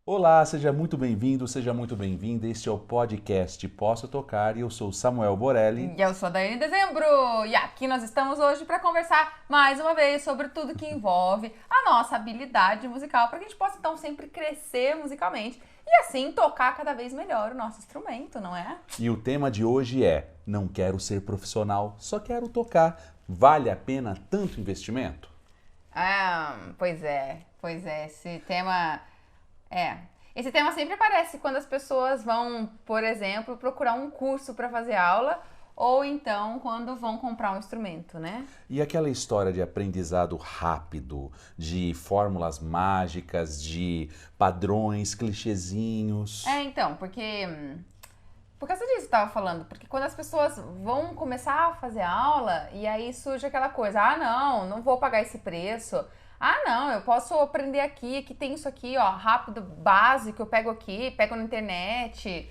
Olá, seja muito bem-vindo, seja muito bem-vinda. Este é o podcast Posso Tocar e eu sou Samuel Borelli. E eu sou a Daiane Dezembro, e aqui nós estamos hoje para conversar mais uma vez sobre tudo que envolve a nossa habilidade musical, para que a gente possa então sempre crescer musicalmente e assim tocar cada vez melhor o nosso instrumento, não é? E o tema de hoje é: não quero ser profissional, só quero tocar. Vale a pena tanto investimento? Pois é, é. Esse tema sempre aparece quando as pessoas vão, por exemplo, procurar um curso para fazer aula ou então quando vão comprar um instrumento, né? E aquela história de aprendizado rápido, de fórmulas mágicas, de padrões, clichêzinhos. Então, por causa disso que eu tava falando, porque quando as pessoas vão começar a fazer aula e aí surge aquela coisa, não vou pagar esse preço. Não, eu posso aprender aqui tem isso aqui, ó, rápido, básico, eu pego aqui, pego na internet,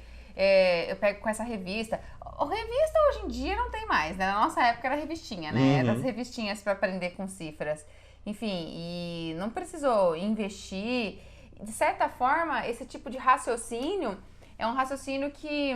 eu pego com essa revista. A revista hoje em dia não tem mais, né? Na nossa época era revistinha, né? Era as revistinhas para aprender com cifras. Enfim, e não precisou investir. De certa forma, esse tipo de raciocínio é um raciocínio que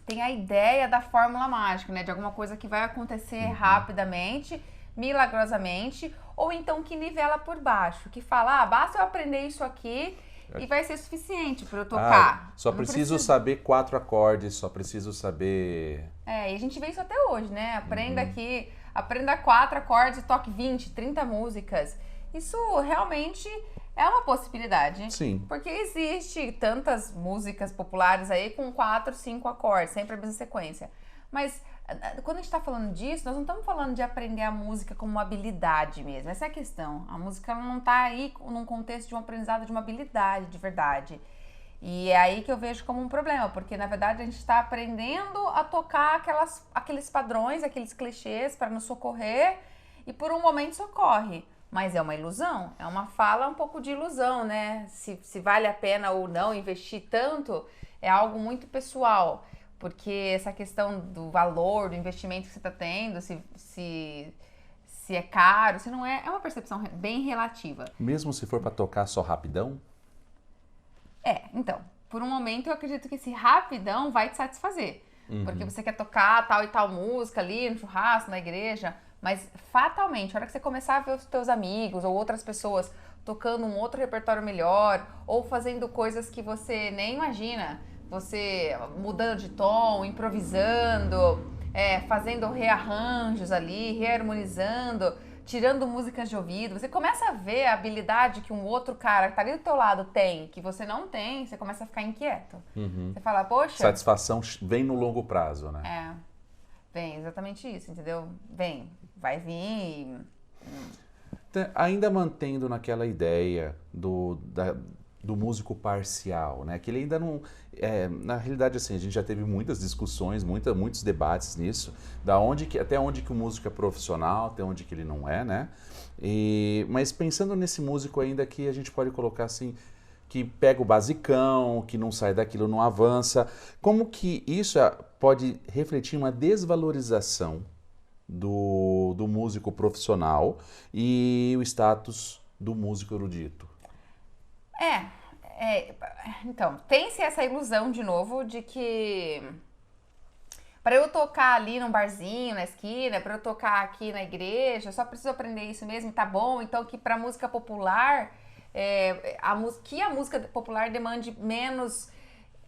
tem a ideia da fórmula mágica, né? De alguma coisa que vai acontecer rapidamente, milagrosamente, ou então que nivela por baixo, que fala, basta eu aprender isso aqui e vai ser suficiente para eu tocar. Só Não preciso saber 4 acordes, só preciso saber. E a gente vê isso até hoje, né? Aprenda aqui, aprenda 4 acordes e toque 20, 30 músicas. Isso realmente é uma possibilidade. Sim. Porque existe tantas músicas populares aí com 4, 5 acordes, sempre a mesma sequência. Mas quando a gente tá falando disso, nós não estamos falando de aprender a música como uma habilidade mesmo. Essa é a questão. A música não tá aí num contexto de um aprendizado de uma habilidade de verdade. E é aí que eu vejo como um problema, porque na verdade a gente está aprendendo a tocar aqueles padrões, aqueles clichês para nos socorrer e por um momento socorre. Mas é uma ilusão, é uma fala um pouco de ilusão, né? Se vale a pena ou não investir tanto é algo muito pessoal, porque essa questão do valor, do investimento que você está tendo, se é caro, se não é, é uma percepção bem relativa. Mesmo se for para tocar só rapidão? Então, por um momento eu acredito que esse rapidão vai te satisfazer. Porque você quer tocar tal e tal música ali no churrasco, na igreja, mas fatalmente, a hora que você começar a ver os teus amigos ou outras pessoas tocando um outro repertório melhor ou fazendo coisas que você nem imagina, você mudando de tom, improvisando, fazendo rearranjos ali, reharmonizando, tirando músicas de ouvido, você começa a ver a habilidade que um outro cara que tá ali do teu lado tem, que você não tem, você começa a ficar inquieto. Você fala, poxa... Satisfação vem no longo prazo, né? Vem, exatamente isso, entendeu? Vem, vai vir e... Ainda mantendo naquela ideia do músico parcial, né? Que ele ainda não... na realidade, assim, a gente já teve muitas discussões, muitos debates nisso, até onde que o músico é profissional, até onde que ele não é, né? Mas pensando nesse músico ainda que a gente pode colocar assim, que pega o basicão, que não sai daquilo, não avança, como que isso pode refletir uma desvalorização do músico profissional e o status do músico erudito? Então, tem-se essa ilusão, de novo, de que para eu tocar ali num barzinho, na esquina, para eu tocar aqui na igreja, só preciso aprender isso mesmo, tá bom? Então, que para música popular, a música popular demande menos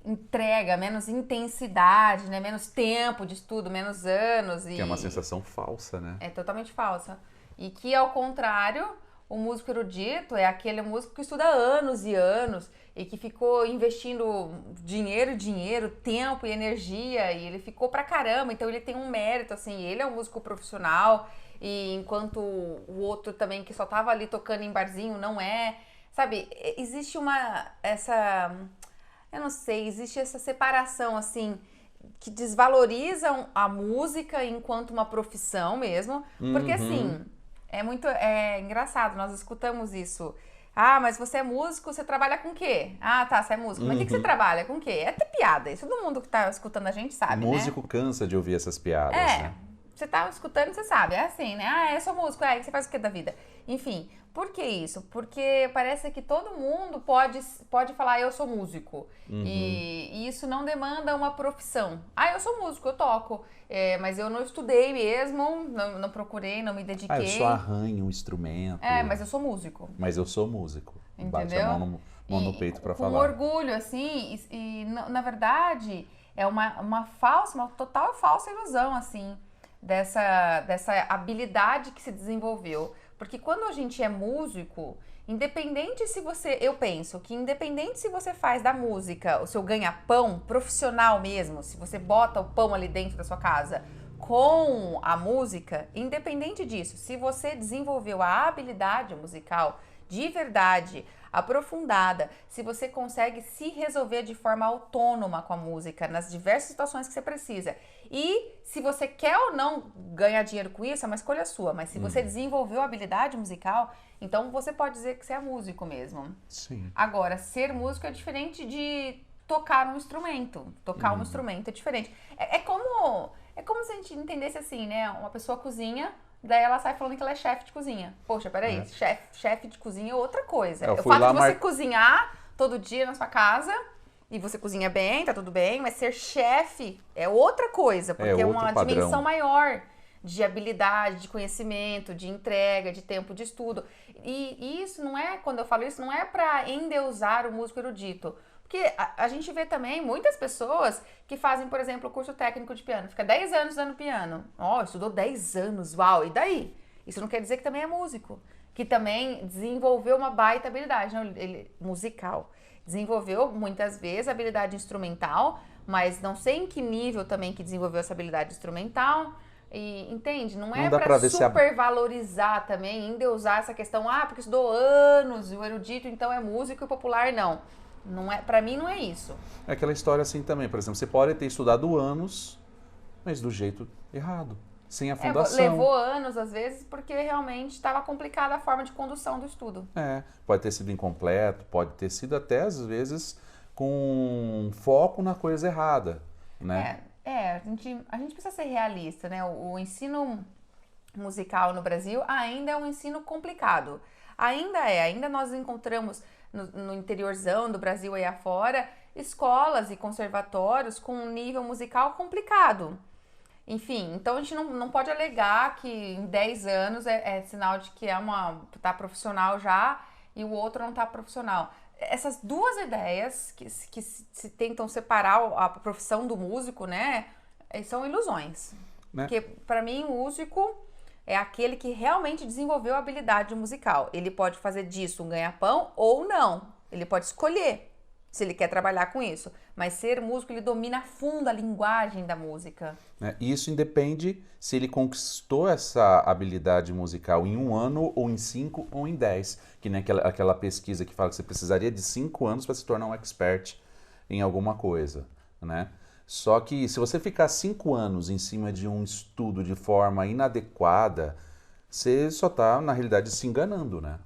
entrega, menos intensidade, né? Menos tempo de estudo, menos anos. Que é uma sensação falsa, né? É totalmente falsa. E que, ao contrário, o músico erudito é aquele músico que estuda anos e anos e que ficou investindo dinheiro, tempo e energia, e ele ficou pra caramba, então ele tem um mérito, assim, ele é um músico profissional, e enquanto o outro também que só tava ali tocando em barzinho não é, sabe, existe eu não sei, existe essa separação, assim, que desvalorizam a música enquanto uma profissão mesmo, porque assim, é engraçado, nós escutamos isso. Mas você é músico, você trabalha com o quê? Tá, você é músico. Mas o que você trabalha? Com o quê? É ter piada. Isso todo mundo que tá escutando a gente sabe, né? Músico cansa de ouvir essas piadas, né? Você tá escutando, você sabe. É assim, né? Eu sou músico. E você faz o quê da vida? Enfim, por que isso? Porque parece que todo mundo pode falar, eu sou músico. E isso não demanda uma profissão. Ah, eu sou músico, eu toco. Mas eu não estudei mesmo, não procurei, não me dediquei. Ah, eu só arranho um instrumento. Mas eu sou músico. Mas eu sou músico. Bate a Entendeu? mão no peito pra falar. Com orgulho, assim, e na verdade é uma total falsa ilusão, assim, dessa habilidade que se desenvolveu. Porque quando a gente é músico, eu penso que independente se você faz da música o seu ganha-pão profissional mesmo, se você bota o pão ali dentro da sua casa com a música, independente disso, se você desenvolveu a habilidade musical de verdade, aprofundada, se você consegue se resolver de forma autônoma com a música nas diversas situações que você precisa. E se você quer ou não ganhar dinheiro com isso, é uma escolha sua, mas se você desenvolveu a habilidade musical, então você pode dizer que você é músico mesmo. Sim. Agora, ser músico é diferente de tocar um instrumento. Tocar um instrumento é diferente. É como se a gente entendesse assim, né? Uma pessoa cozinha, daí ela sai falando que ela é chefe de cozinha. Poxa, peraí, chefe de cozinha é outra coisa. O fato de você cozinhar todo dia na sua casa, e você cozinha bem, tá tudo bem, mas ser chefe é outra coisa, porque é uma dimensão maior de habilidade, de conhecimento, de entrega, de tempo de estudo. E isso não é, quando eu falo isso, não é pra endeusar o músico erudito. Porque a gente vê também muitas pessoas que fazem, por exemplo, o curso técnico de piano. Fica 10 anos dando piano. Estudou 10 anos, uau, e daí? Isso não quer dizer que também é músico. Que também desenvolveu uma baita habilidade musical. Desenvolveu, muitas vezes, habilidade instrumental, mas não sei em que nível também que desenvolveu essa habilidade instrumental. E, entende? Não é pra supervalorizar também, endeusar essa questão, porque estudou anos, e o erudito então é músico e o popular não. Não é, pra mim não é isso. É aquela história assim também, por exemplo, você pode ter estudado anos, mas do jeito errado, sem a fundação. Levou anos, às vezes, porque realmente estava complicada a forma de condução do estudo. Pode ter sido incompleto, pode ter sido até, às vezes, com foco na coisa errada, né? A gente precisa ser realista, né? O ensino musical no Brasil ainda é um ensino complicado. Ainda nós encontramos no interiorzão do Brasil aí afora, escolas e conservatórios com um nível musical complicado. Enfim, então a gente não pode alegar que em 10 anos é sinal de que tá profissional já e o outro não tá profissional. Essas duas ideias que se tentam separar a profissão do músico, né, são ilusões. Né? Porque para mim o músico é aquele que realmente desenvolveu a habilidade musical. Ele pode fazer disso um ganha-pão ou não. Ele pode escolher se ele quer trabalhar com isso. Mas ser músico, ele domina a fundo a linguagem da música. Isso independe se ele conquistou essa habilidade musical em 1 ano, ou em 5, ou em 10. Que nem aquela pesquisa que fala que você precisaria de 5 anos para se tornar um expert em alguma coisa, né? Só que se você ficar 5 anos em cima de um estudo de forma inadequada, você só está, na realidade, se enganando, né?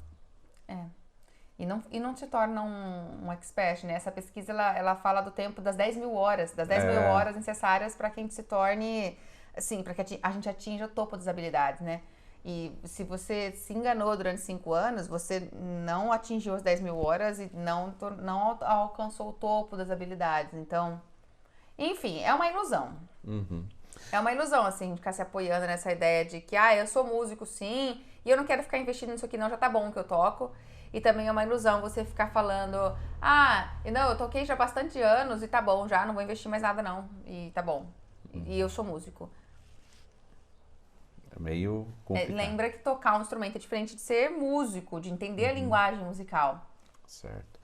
E não se torna um expert, né? Essa pesquisa, ela fala do tempo das 10 mil horas, das 10 mil horas necessárias para que a gente se torne, assim, para que a gente atinja o topo das habilidades, né? E se você se enganou durante 5 anos, você não atingiu as 10 mil horas e não alcançou o topo das habilidades. Então, enfim, é uma ilusão. É uma ilusão, assim, ficar se apoiando nessa ideia de que, eu sou músico, sim, e eu não quero ficar investindo nisso aqui não, já tá bom que eu toco. E também é uma ilusão você ficar falando, não, eu toquei já há bastante anos e tá bom já, não vou investir mais nada não, e tá bom. E eu sou músico. É meio complicado. Lembra que tocar um instrumento é diferente de ser músico, de entender a linguagem musical. Certo.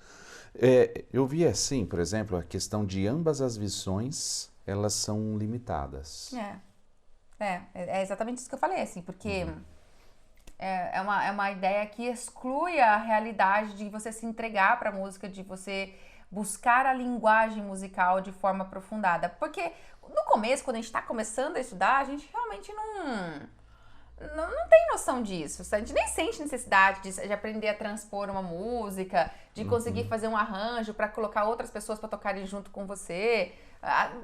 Eu vi assim, por exemplo, a questão de ambas as visões, elas são limitadas. É exatamente isso que eu falei, assim, porque é uma ideia que exclui a realidade de você se entregar para a música, de você buscar a linguagem musical de forma aprofundada. Porque no começo, quando a gente está começando a estudar, a gente realmente não tem noção disso. A gente nem sente necessidade de aprender a transpor uma música, de conseguir fazer um arranjo para colocar outras pessoas para tocarem junto com você.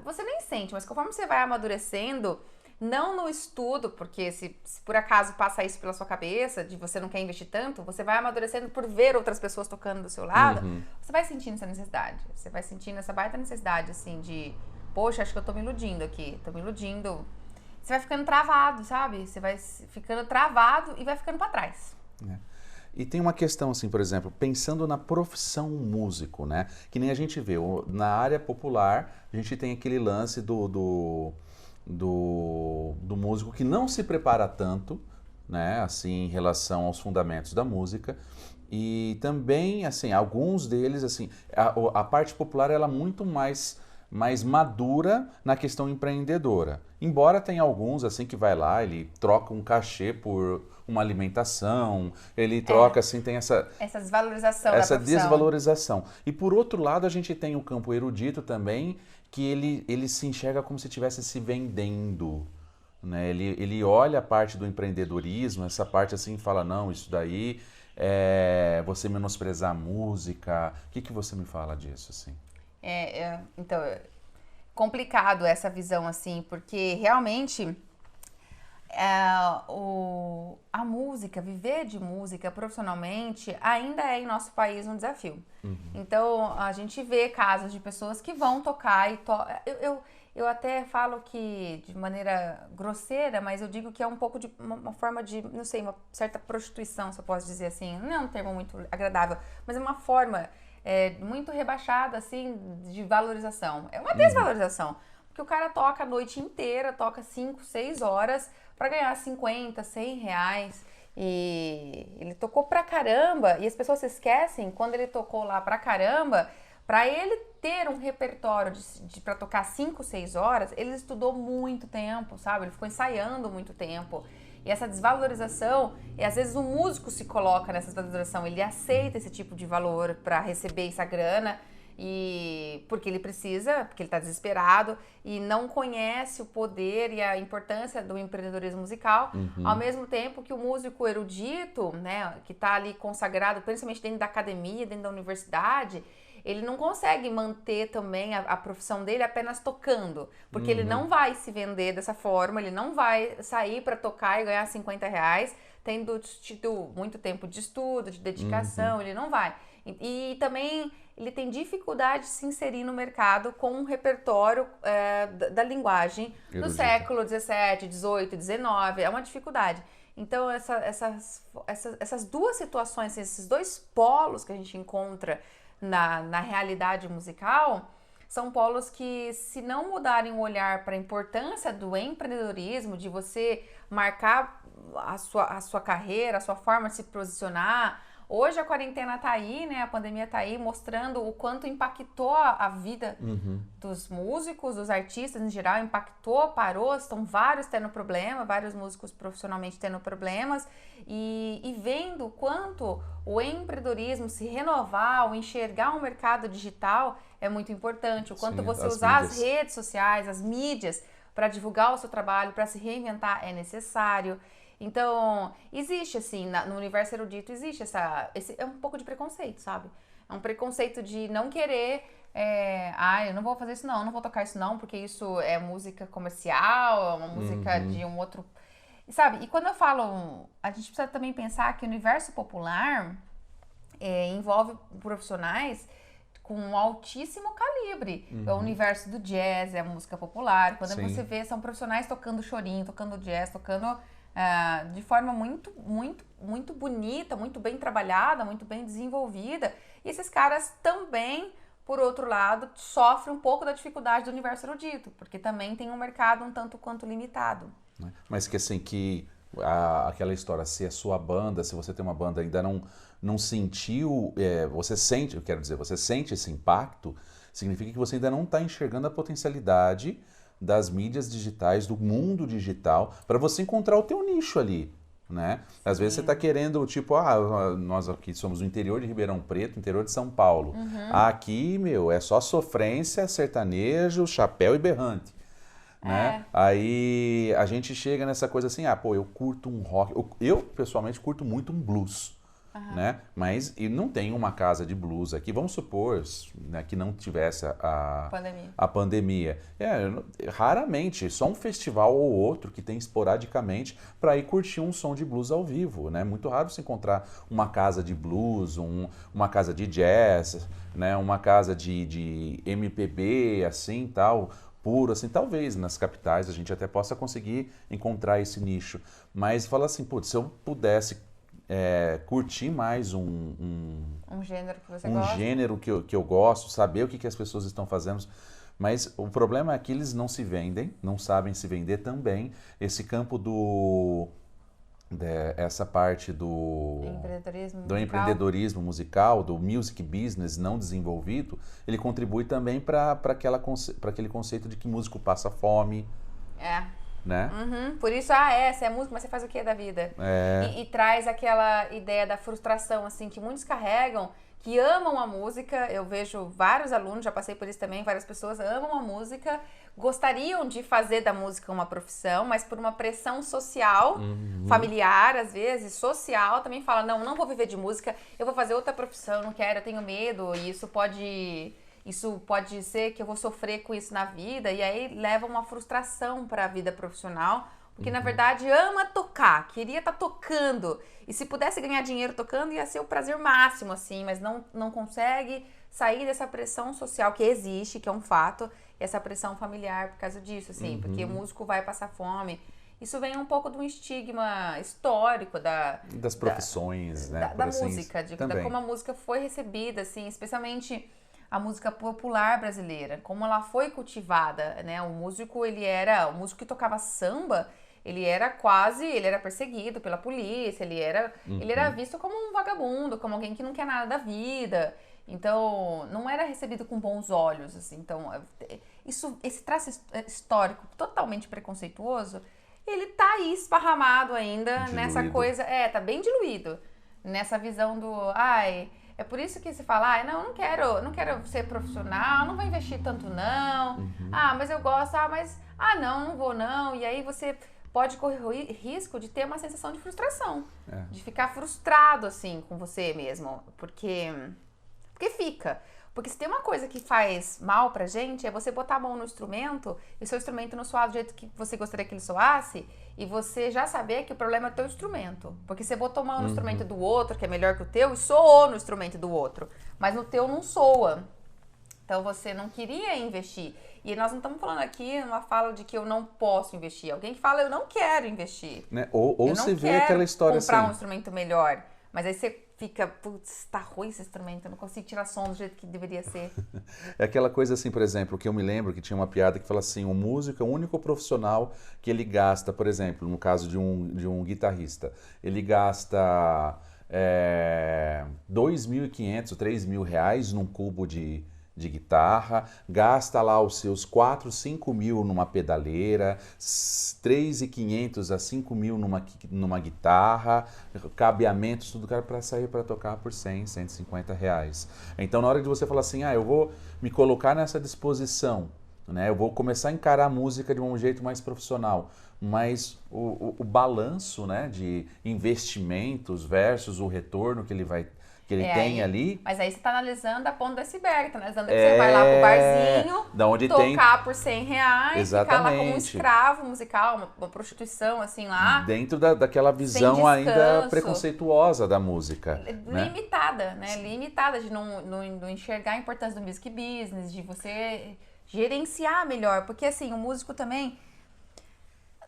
Você nem sente, mas conforme você vai amadurecendo, Não no estudo, porque se por acaso passa isso pela sua cabeça, de você não quer investir tanto, você vai amadurecendo por ver outras pessoas tocando do seu lado, você vai sentindo essa necessidade. Você vai sentindo essa baita necessidade, assim, de, poxa, acho que eu tô me iludindo aqui, tô me iludindo. Você vai ficando travado, sabe? Você vai ficando travado e vai ficando pra trás. E tem uma questão assim, por exemplo, pensando na profissão músico, né? Que nem a gente vê, na área popular, a gente tem aquele lance do músico que não se prepara tanto, né? Assim, em relação aos fundamentos da música. E também, assim, alguns deles, assim, a parte popular, ela é muito mais madura na questão empreendedora. Embora tenha alguns, assim, que vai lá, ele troca um cachê por uma alimentação, ele troca, assim, tem essa desvalorização da essa profissão. desvalorização. E por outro lado, a gente tem o campo erudito também, que ele se enxerga como se estivesse se vendendo. Né? Ele olha a parte do empreendedorismo, essa parte assim, e fala, não, isso daí é você menosprezar a música. O que você me fala disso, assim? Então, complicado essa visão, assim, porque realmente a música, viver de música profissionalmente, ainda é em nosso país um desafio. Então, a gente vê casos de pessoas que vão tocar e eu até falo que de maneira grosseira, mas eu digo que é um pouco de uma forma de, não sei, uma certa prostituição, se eu posso dizer assim. Não é um termo muito agradável, mas é uma forma muito rebaixada, assim, de valorização. É uma desvalorização. Porque o cara toca a noite inteira, toca 5, 6 horas para ganhar 50, 100 reais. E ele tocou pra caramba. E as pessoas se esquecem, quando ele tocou lá pra caramba, pra ele ter um repertório pra tocar 5, 6 horas, ele estudou muito tempo, sabe? Ele ficou ensaiando muito tempo. E essa desvalorização, e às vezes o músico se coloca nessa desvalorização, ele aceita esse tipo de valor para receber essa grana, e porque ele precisa, porque ele está desesperado e não conhece o poder e a importância do empreendedorismo musical, ao mesmo tempo que o músico erudito, né, que está ali consagrado, principalmente dentro da academia, dentro da universidade, ele não consegue manter também a profissão dele apenas tocando, porque ele não vai se vender dessa forma, ele não vai sair para tocar e ganhar 50 reais, tendo tido muito tempo de estudo, de dedicação, ele não vai. E também ele tem dificuldade de se inserir no mercado com um repertório da linguagem do século XVII, XVIII, XIX, é uma dificuldade. Então, essas duas situações, esses dois polos que a gente encontra na realidade musical, são polos que, se não mudarem o olhar para a importância do empreendedorismo, de você marcar a sua carreira, a sua forma de se posicionar. Hoje a quarentena tá aí, né? A pandemia tá aí, mostrando o quanto impactou a vida dos músicos, dos artistas em geral, impactou, parou, estão vários tendo problema, vários músicos profissionalmente tendo problemas, e vendo o quanto o empreendedorismo se renovar, o enxergar um mercado digital é muito importante, o quanto você usar as redes sociais, as mídias, para divulgar o seu trabalho, para se reinventar é necessário. Então, existe assim, no universo erudito, existe esse é um pouco de preconceito, sabe? É um preconceito de não querer, eu não vou fazer isso não vou tocar isso não, porque isso é música comercial, é uma música de um outro... Sabe? E quando eu falo, a gente precisa também pensar que o universo popular envolve profissionais com um altíssimo calibre. É o universo do jazz, é a música popular. Quando você vê, são profissionais tocando chorinho, tocando jazz, tocando... de forma muito, muito, muito bonita, muito bem trabalhada, muito bem desenvolvida. E esses caras também, por outro lado, sofrem um pouco da dificuldade do universo erudito, porque também tem um mercado um tanto quanto limitado. Mas que assim, aquela história, se a sua banda, se você tem uma banda ainda não sentiu, você sente, eu quero dizer, você sente esse impacto, significa que você ainda não está enxergando a potencialidade das mídias digitais, do mundo digital, para você encontrar o teu nicho ali, né? Às vezes você está querendo, tipo, nós aqui somos do interior de Ribeirão Preto, interior de São Paulo. Aqui, é só sofrência, sertanejo, chapéu e berrante, né? Aí a gente chega nessa coisa assim, eu curto um rock, eu pessoalmente curto muito um blues. né? Mas e não tem uma casa de blues aqui. Vamos supor, né, que não tivesse a pandemia. Raramente, só um festival ou outro que tem esporadicamente para ir curtir um som de blues ao vivo, né? Muito raro se encontrar uma casa de blues, uma casa de jazz, né? Uma casa de MPB, assim, tal, puro, assim. Talvez nas capitais a gente até possa conseguir encontrar esse nicho. Mas fala assim, putz, se eu pudesse curtir mais um gênero que você um gosta. gênero que eu gosto, saber o que as pessoas estão fazendo. Mas o problema é que eles não se vendem, não sabem se vender também. Esse campo essa parte do empreendedorismo musical, do music business não desenvolvido, ele contribui também para aquele conceito de que músico passa fome. Né? Por isso, essa é música, mas você faz o que da vida? E traz aquela ideia da frustração, assim, que muitos carregam, que amam a música. Eu vejo vários alunos, já passei por isso também, várias pessoas amam a música, gostariam de fazer da música uma profissão, mas por uma pressão social, familiar, às vezes, social, também fala, não vou viver de música, eu vou fazer outra profissão, não quero, eu tenho medo, e isso pode ser que eu vou sofrer com isso na vida, e aí leva uma frustração para a vida profissional, porque na verdade ama tocar, queria estar tocando, e se pudesse ganhar dinheiro tocando ia ser o prazer máximo, assim, mas não consegue sair dessa pressão social que existe, que é um fato, e essa pressão familiar por causa disso, assim, porque o músico vai passar fome. Isso vem um pouco de um estigma histórico das profissões, né? Da música, da como a música foi recebida, assim, especialmente a música popular brasileira, como ela foi cultivada, né? O músico que tocava samba, ele era perseguido pela polícia, ele era visto como um vagabundo, como alguém que não quer nada da vida. Então, não era recebido com bons olhos, assim. Então, esse traço histórico totalmente preconceituoso, ele tá aí esparramado ainda nessa coisa, tá bem diluído, nessa visão do, é por isso que se fala, não quero ser profissional, não vou investir tanto não, mas eu gosto, não vou não, e aí você pode correr risco de ter uma sensação de frustração, de ficar frustrado assim com você mesmo, porque fica. Porque se tem uma coisa que faz mal pra gente, é você botar a mão no instrumento e o seu instrumento não soar do jeito que você gostaria que ele soasse e você já saber que o problema é o teu instrumento. Porque você botou a mão no instrumento do outro, que é melhor que o teu, e soou no instrumento do outro. Mas no teu não soa. Então você não queria investir. E nós não estamos falando aqui numa fala de que eu não posso investir. Alguém que fala, eu não quero investir. Né? Ou você vê aquela história comprar assim... um instrumento melhor. Mas aí você fica, putz, tá ruim esse instrumento, eu não consigo tirar som do jeito que deveria ser. É aquela coisa assim, por exemplo, que eu me lembro que tinha uma piada que fala assim, o músico é o único profissional que ele gasta, por exemplo, no caso de um guitarrista, ele gasta R$2.500, R$3.000 num cubo de guitarra, gasta lá os seus 4, 5 mil numa pedaleira, 3.500 a 5 mil numa guitarra, cabeamentos, tudo para sair para tocar por 100, R$150. Então na hora de você falar assim, eu vou me colocar nessa disposição, né? Eu vou começar a encarar a música de um jeito mais profissional, mas o balanço, né, de investimentos versus o retorno que ele tem ali. Mas aí você está analisando a ponta do iceberg, tá analisando que você vai lá pro barzinho, tocar por R$100, ficar lá como um escravo musical, uma prostituição, assim, lá. Dentro daquela visão ainda preconceituosa da música. Limitada, né? Limitada, de não enxergar a importância do music business, de você gerenciar melhor. Porque, assim, o músico também...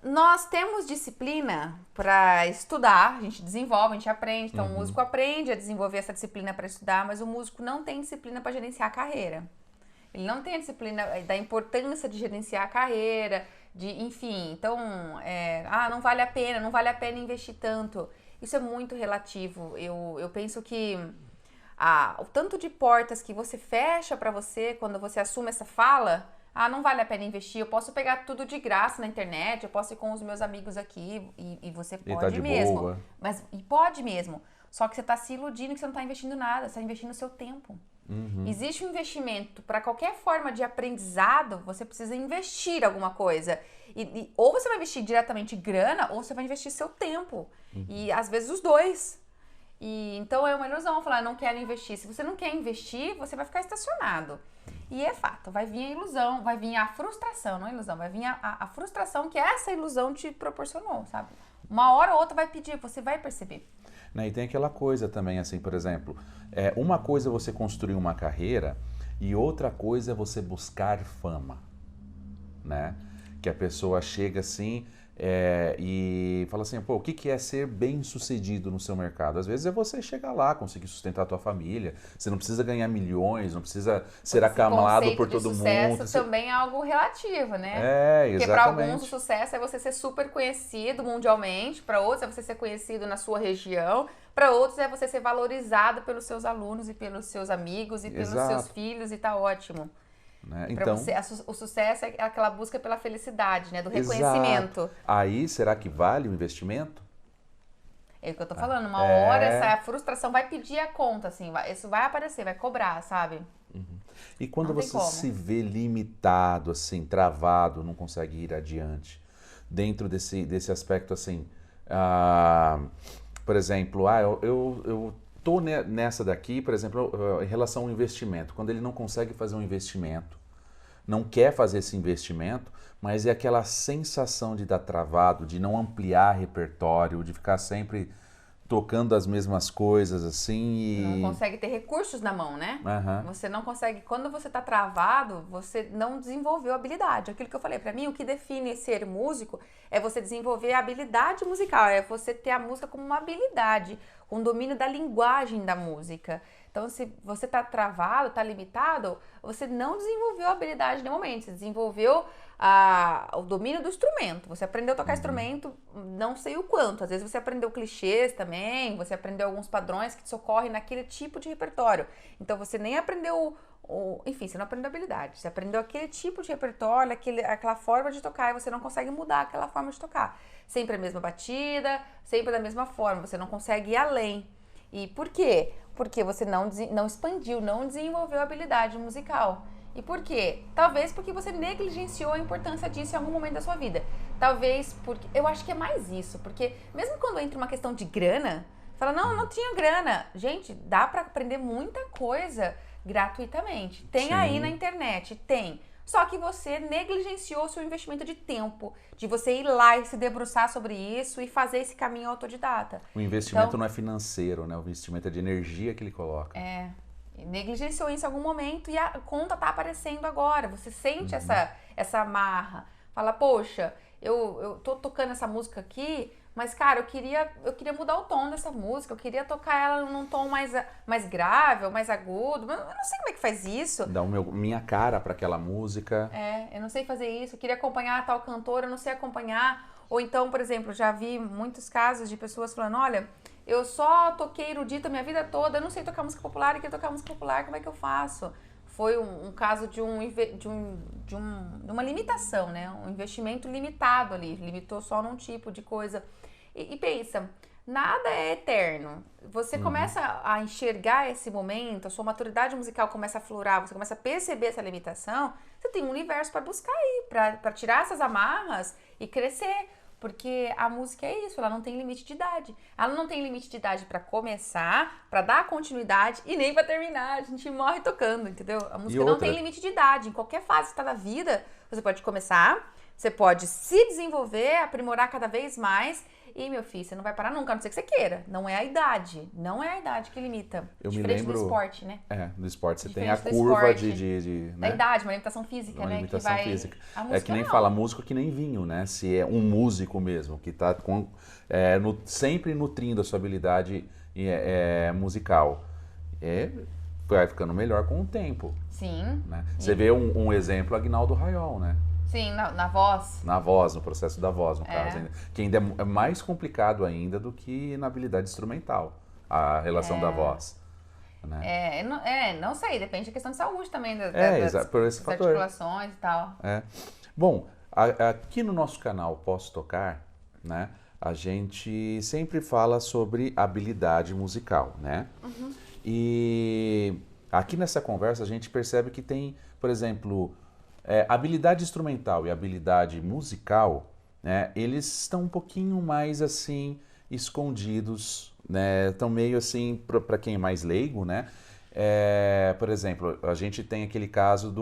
Nós temos disciplina para estudar, a gente desenvolve, a gente aprende. Então, o músico aprende a desenvolver essa disciplina para estudar, mas o músico não tem disciplina para gerenciar a carreira. Ele não tem a disciplina da importância de gerenciar a carreira, enfim. Então, não vale a pena investir tanto. Isso é muito relativo. Eu penso que o tanto de portas que você fecha para você quando você assume essa fala... não vale a pena investir, eu posso pegar tudo de graça na internet, eu posso ir com os meus amigos aqui e você pode mesmo. Boa. Pode mesmo. Só que você está se iludindo que você não está investindo nada, você está investindo o seu tempo. Existe um investimento para qualquer forma de aprendizado, você precisa investir alguma coisa. Ou você vai investir diretamente grana, ou você vai investir seu tempo. E às vezes os dois. E então é uma ilusão falar, não quero investir. Se você não quer investir, você vai ficar estacionado. E é fato, vai vir a ilusão, vai vir a frustração, não a ilusão, vai vir a frustração que essa ilusão te proporcionou, sabe? Uma hora ou outra vai pedir, você vai perceber. Né? E tem aquela coisa também, assim, por exemplo, uma coisa é você construir uma carreira e outra coisa é você buscar fama, né? Que a pessoa chega assim e fala assim, pô, o que que é ser bem-sucedido no seu mercado? Às vezes é você chegar lá, conseguir sustentar a tua família, você não precisa ganhar milhões, não precisa ser aclamado por todo mundo. O sucesso também é algo relativo, né? Exatamente. Porque para alguns o sucesso é você ser super conhecido mundialmente, para outros é você ser conhecido na sua região, para outros é você ser valorizado pelos seus alunos e pelos seus amigos e pelos seus filhos e tá ótimo. Né? Então, você, o sucesso é aquela busca pela felicidade, né? Do reconhecimento. Exato. Aí, será que vale o investimento? É o que eu tô falando. Uma hora essa frustração vai pedir a conta, assim. Isso vai aparecer, vai cobrar, sabe? Uhum. E quando você se vê limitado, assim, travado, não consegue ir adiante, dentro desse aspecto, assim, por exemplo, eu tô nessa daqui, por exemplo, em relação ao investimento. Quando ele não consegue fazer um investimento, não quer fazer esse investimento, mas é aquela sensação de dar travado, de não ampliar repertório, de ficar sempre tocando as mesmas coisas, assim, e... Não consegue ter recursos na mão, né? Uhum. Você não consegue... Quando você tá travado, você não desenvolveu habilidade. Aquilo que eu falei, pra mim, o que define ser músico é você desenvolver a habilidade musical, é você ter a música como uma habilidade, um domínio da linguagem da música. Então, se você tá travado, tá limitado, você não desenvolveu a habilidade no momento, você desenvolveu o domínio do instrumento. Você aprendeu a tocar instrumento, não sei o quanto. Às vezes você aprendeu clichês também, você aprendeu alguns padrões que te socorrem naquele tipo de repertório. Então, você nem aprendeu... Enfim, você não aprendeu habilidade. Você aprendeu aquele tipo de repertório, aquela forma de tocar, e você não consegue mudar aquela forma de tocar. Sempre a mesma batida, sempre da mesma forma. Você não consegue ir além. E por quê? Porque você não expandiu, não desenvolveu a habilidade musical. E por quê? Talvez porque você negligenciou a importância disso em algum momento da sua vida. Talvez porque... Eu acho que é mais isso. Porque mesmo quando entra uma questão de grana, fala, não tinha grana. Gente, dá pra aprender muita coisa gratuitamente. Tem aí na internet, tem. Só que você negligenciou seu investimento de tempo, de você ir lá e se debruçar sobre isso e fazer esse caminho autodidata. O investimento então, não é financeiro, né? O investimento é de energia que ele coloca. Negligenciou isso em algum momento e a conta tá aparecendo agora. Você sente essa amarra. Fala, poxa, eu tô tocando essa música aqui, mas, cara, eu queria mudar o tom dessa música, eu queria tocar ela num tom mais grave ou mais agudo, mas eu não sei como é que faz isso. Dá minha cara para aquela música. Eu não sei fazer isso, eu queria acompanhar tal cantora, eu não sei acompanhar. Ou então, por exemplo, já vi muitos casos de pessoas falando, olha, eu só toquei erudita a minha vida toda, eu não sei tocar música popular, eu quero tocar música popular, como é que eu faço? Foi um caso de uma limitação, né? Um investimento limitado ali, limitou só num tipo de coisa. E pensa, nada é eterno. Você começa a enxergar esse momento, a sua maturidade musical começa a aflorar, você começa a perceber essa limitação, você tem um universo para buscar aí, para tirar essas amarras e crescer. Porque a música é isso, ela não tem limite de idade. Ela não tem limite de idade para começar, para dar continuidade e nem para terminar. A gente morre tocando, entendeu? A música não tem limite de idade. Em qualquer fase que está da vida, você pode começar, você pode se desenvolver, aprimorar cada vez mais. E, meu filho, você não vai parar nunca, a não ser que você queira. Não é a idade. Não é a idade que limita. Diferente do esporte, né? No esporte você tem a curva né? Da idade, uma limitação física, uma né? limitação física. É que nem fala, músico que nem vinho, né? Se é um músico mesmo, que está sempre nutrindo a sua habilidade musical. Vai ficando melhor com o tempo. Sim. Né? Você vê um exemplo, Aguinaldo Rayol, né? Sim, na voz. Na voz, no processo da voz, no caso. Que ainda é mais complicado ainda do que na habilidade instrumental, a relação da voz. Né? Não sei, depende da questão de saúde também, por esse das articulações e tal. Bom, aqui no nosso canal Posso Tocar, né, a gente sempre fala sobre habilidade musical, né? E aqui nessa conversa a gente percebe que tem, por exemplo... habilidade instrumental e habilidade musical, né, eles estão um pouquinho mais assim escondidos né? Então, meio assim, para quem é mais leigo, né? Por exemplo, a gente tem aquele caso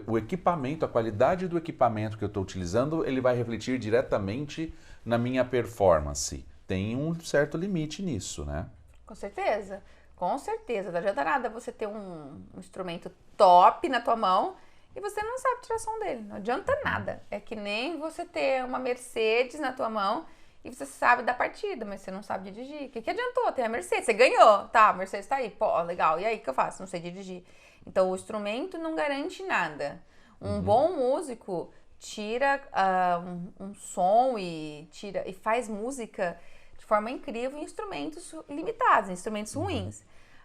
o equipamento, a qualidade do equipamento que eu estou utilizando, ele vai refletir diretamente na minha performance. Tem um certo limite nisso, né? Com certeza. Com certeza. Não adianta nada você ter um instrumento top na tua mão e você não sabe tirar som dele. Não adianta nada. É que nem você ter uma Mercedes na tua mão e você sabe da partida, mas você não sabe dirigir. O que adiantou? Tem a Mercedes, você ganhou. Tá, a Mercedes tá aí. Pô, legal. E aí, o que eu faço? Não sei dirigir. Então, o instrumento não garante nada. Um bom músico tira um som e faz música de forma incrível em instrumentos limitados, em instrumentos ruins.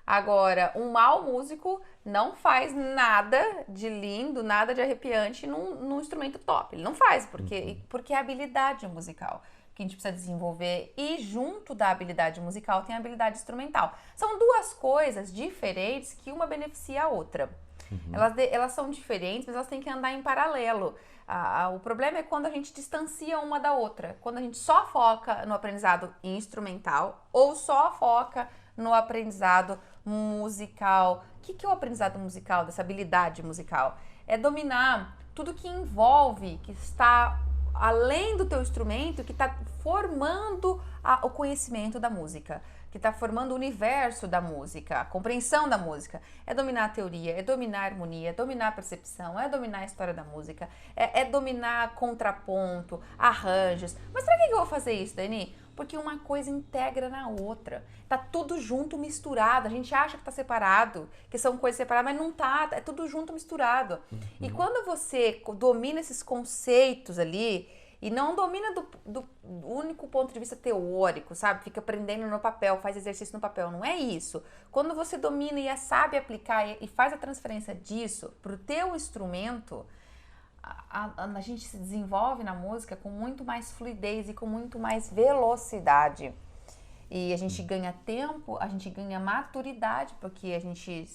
Agora, um mau músico não faz nada de lindo, nada de arrepiante num instrumento top. Ele não faz, porque é habilidade musical que a gente precisa desenvolver, e junto da habilidade musical tem a habilidade instrumental. São duas coisas diferentes que uma beneficia a outra. Elas são diferentes, mas elas têm que andar em paralelo. O problema é quando a gente distancia uma da outra. Quando a gente só foca no aprendizado instrumental ou só foca no aprendizado musical. O que é o aprendizado musical, dessa habilidade musical? É dominar tudo que envolve, que está além do teu instrumento, que está formando o conhecimento da música, que está formando o universo da música, a compreensão da música. É dominar a teoria, é dominar a harmonia, é dominar a percepção, é dominar a história da música, é dominar contraponto, arranjos. Mas para que eu vou fazer isso, Dani? Porque uma coisa integra na outra. Tá tudo junto, misturado. A gente acha que tá separado, que são coisas separadas, mas não tá. É tudo junto, misturado. E quando você domina esses conceitos ali, e não domina do único ponto de vista teórico, sabe? Fica aprendendo no papel, faz exercício no papel. Não é isso. Quando você domina e sabe aplicar e faz a transferência disso pro teu instrumento, a gente se desenvolve na música com muito mais fluidez e com muito mais velocidade. E a gente ganha tempo, a gente ganha maturidade, porque a gente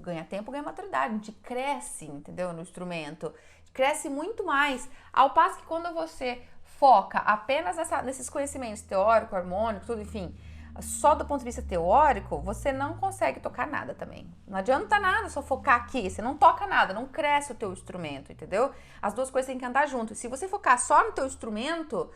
ganha tempo, ganha maturidade. A gente cresce, entendeu? No instrumento. Cresce muito mais. Ao passo que quando você foca apenas nesses conhecimentos teórico, harmônico, tudo, enfim, só do ponto de vista teórico, você não consegue tocar nada também. Não adianta nada só focar aqui, você não toca nada, não cresce o teu instrumento, entendeu? As duas coisas têm que andar junto. Se você focar só no teu instrumento,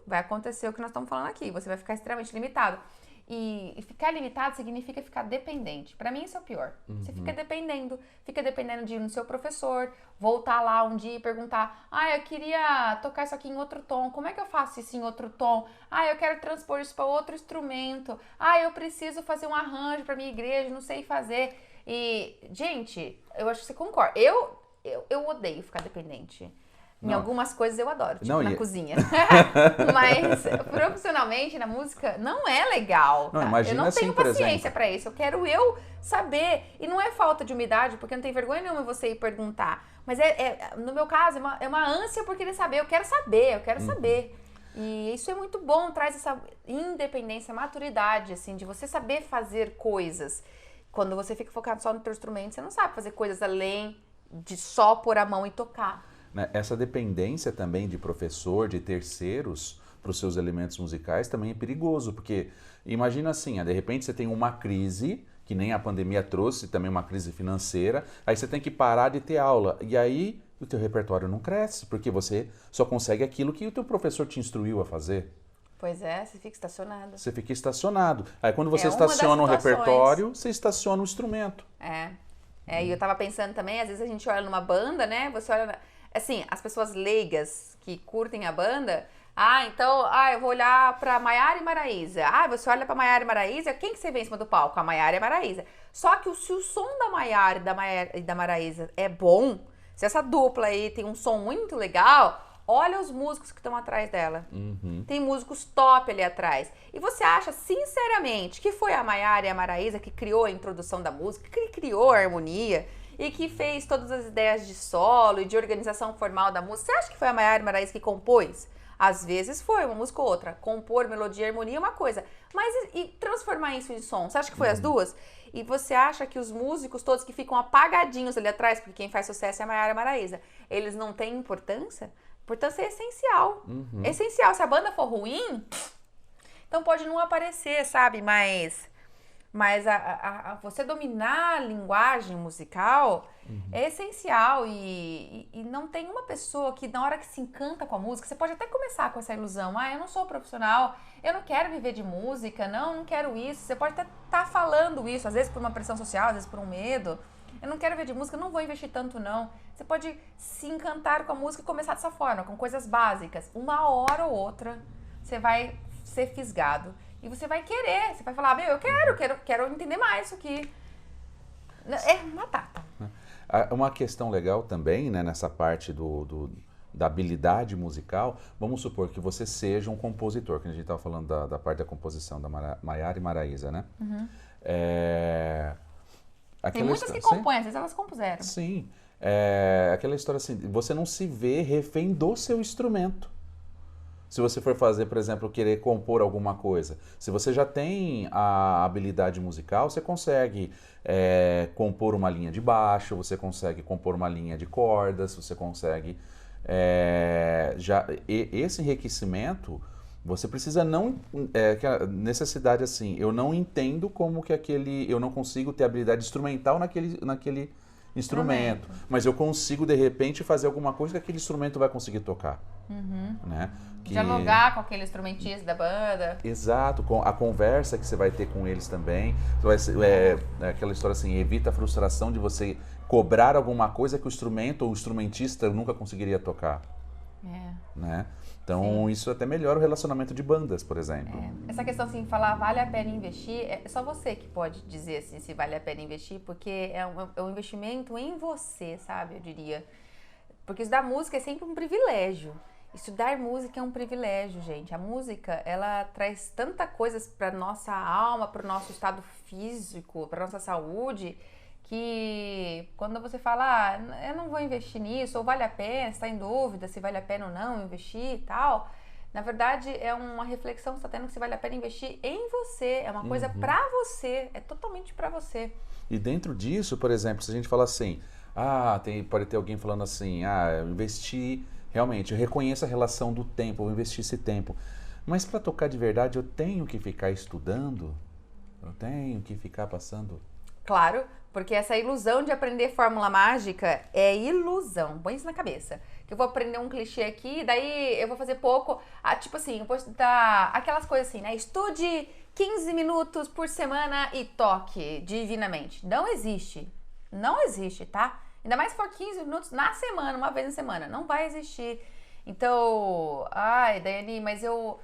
vai acontecer o que nós estamos falando aqui, você vai ficar extremamente limitado. E ficar limitado significa ficar dependente. Pra mim isso é o pior. Você fica dependendo de ir no seu professor, voltar lá um dia e perguntar: eu queria tocar isso aqui em outro tom, como é que eu faço isso em outro tom? Eu quero transpor isso para outro instrumento. Eu preciso fazer um arranjo pra minha igreja, não sei fazer. E, gente, eu acho que você concorda. Eu odeio ficar dependente. Em algumas coisas eu adoro, tipo na cozinha. Mas profissionalmente, na música, não é legal. Tá? Eu não tenho paciência pra isso. Eu quero saber. E não é falta de humildade, porque não tem vergonha nenhuma você ir perguntar. Mas no meu caso, é uma ânsia por querer saber. Eu quero saber. E isso é muito bom, traz essa independência, maturidade, assim, de você saber fazer coisas. Quando você fica focado só no teu instrumento, você não sabe fazer coisas além de só pôr a mão e tocar. Essa dependência também de professor, de terceiros para os seus elementos musicais também é perigoso, porque imagina assim, de repente você tem uma crise, que nem a pandemia trouxe, também uma crise financeira, aí você tem que parar de ter aula, e aí o teu repertório não cresce, porque você só consegue aquilo que o teu professor te instruiu a fazer. Pois é, você fica estacionado. Você fica estacionado. Aí quando você estaciona um repertório, você estaciona o instrumento. E eu tava pensando também, às vezes a gente olha numa banda, né, você olha... Assim, as pessoas leigas que curtem a banda, então, eu vou olhar pra Maiara e Maraíza. Você olha pra Maiara e Maraíza, quem que você vê em cima do palco? A Maiara e a Maraíza. Só que se o som da Maiara e da Maraíza é bom, se essa dupla aí tem um som muito legal, olha os músicos que estão atrás dela. Tem músicos top ali atrás. E você acha, sinceramente, que foi a Maiara e a Maraíza que criou a introdução da música, que criou a harmonia, e que fez todas as ideias de solo e de organização formal da música? Você acha que foi a Maiara e Maraíza que compôs? Às vezes foi, uma música ou outra. Compor, melodia e harmonia é uma coisa. Mas e transformar isso em som? Você acha que foi as duas? E você acha que os músicos todos que ficam apagadinhos ali atrás, porque quem faz sucesso é a Maiara e a Maraíza, eles não têm importância? Importância é essencial. É essencial. Se a banda for ruim... Então pode não aparecer, sabe? Mas você dominar a linguagem musical é essencial e não tem uma pessoa que na hora que se encanta com a música, você pode até começar com essa ilusão, eu não sou profissional, eu não quero viver de música, não quero isso, você pode até estar falando isso, às vezes por uma pressão social, às vezes por um medo, eu não quero viver de música, não vou investir tanto não. Você pode se encantar com a música e começar dessa forma, com coisas básicas, uma hora ou outra você vai ser fisgado. E você vai querer, você vai falar, eu quero entender mais isso aqui. É batata. Uma questão legal também, né, nessa parte da habilidade musical, vamos supor que você seja um compositor, que a gente estava falando da parte da composição da Maiara e Maraísa, né? Tem muitas que compõem, às vezes elas compuseram. Sim. Aquela história assim, você não se vê refém do seu instrumento. Se você for fazer, por exemplo, querer compor alguma coisa, se você já tem a habilidade musical, você consegue compor uma linha de baixo, você consegue compor uma linha de cordas, você consegue... esse enriquecimento, você precisa não... necessidade assim, eu não entendo como que eu não consigo ter habilidade instrumental naquele instrumento, mas eu consigo, de repente, fazer alguma coisa que aquele instrumento vai conseguir tocar. Né? Dialogar com aquele instrumentista da banda. Exato, com a conversa que você vai ter com eles também. Aquela história assim, evita a frustração de você cobrar alguma coisa que o instrumento ou o instrumentista nunca conseguiria tocar. Né? Então, sim, isso até melhora o relacionamento de bandas, por exemplo. Essa questão assim, falar vale a pena investir, é só você que pode dizer assim, se vale a pena investir, porque é um investimento em você, sabe, eu diria. Porque estudar música é sempre um privilégio. Estudar música é um privilégio, gente. A música, ela traz tanta coisas para nossa alma, para o nosso estado físico, para nossa saúde, que quando você fala, eu não vou investir nisso, ou vale a pena, está em dúvida se vale a pena ou não investir e tal, na verdade é uma reflexão que você está tendo que se vale a pena investir em você, é uma coisa para você, é totalmente para você. E dentro disso, por exemplo, se a gente fala assim, pode ter alguém falando assim, eu investi, realmente, eu reconheço a relação do tempo, eu vou investir esse tempo, mas para tocar de verdade eu tenho que ficar estudando, eu tenho que ficar passando... Claro, porque essa ilusão de aprender fórmula mágica é ilusão. Põe isso na cabeça. Que eu vou aprender um clichê aqui, daí eu vou fazer pouco. Tipo assim, eu posso dar aquelas coisas assim, né? Estude 15 minutos por semana e toque divinamente. Não existe. Não existe, tá? Ainda mais se for 15 minutos na semana, uma vez na semana. Não vai existir. Então, Dani, mas eu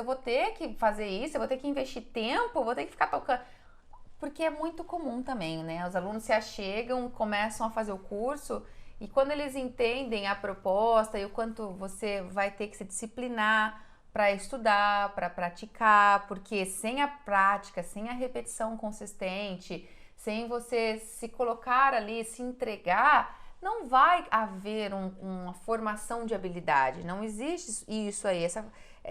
vou ter que fazer isso, eu vou ter que investir tempo, eu vou ter que ficar tocando... Porque é muito comum também, né? Os alunos se achegam, começam a fazer o curso e quando eles entendem a proposta e o quanto você vai ter que se disciplinar para estudar, para praticar, porque sem a prática, sem a repetição consistente, sem você se colocar ali, se entregar, não vai haver uma formação de habilidade. Não existe isso aí.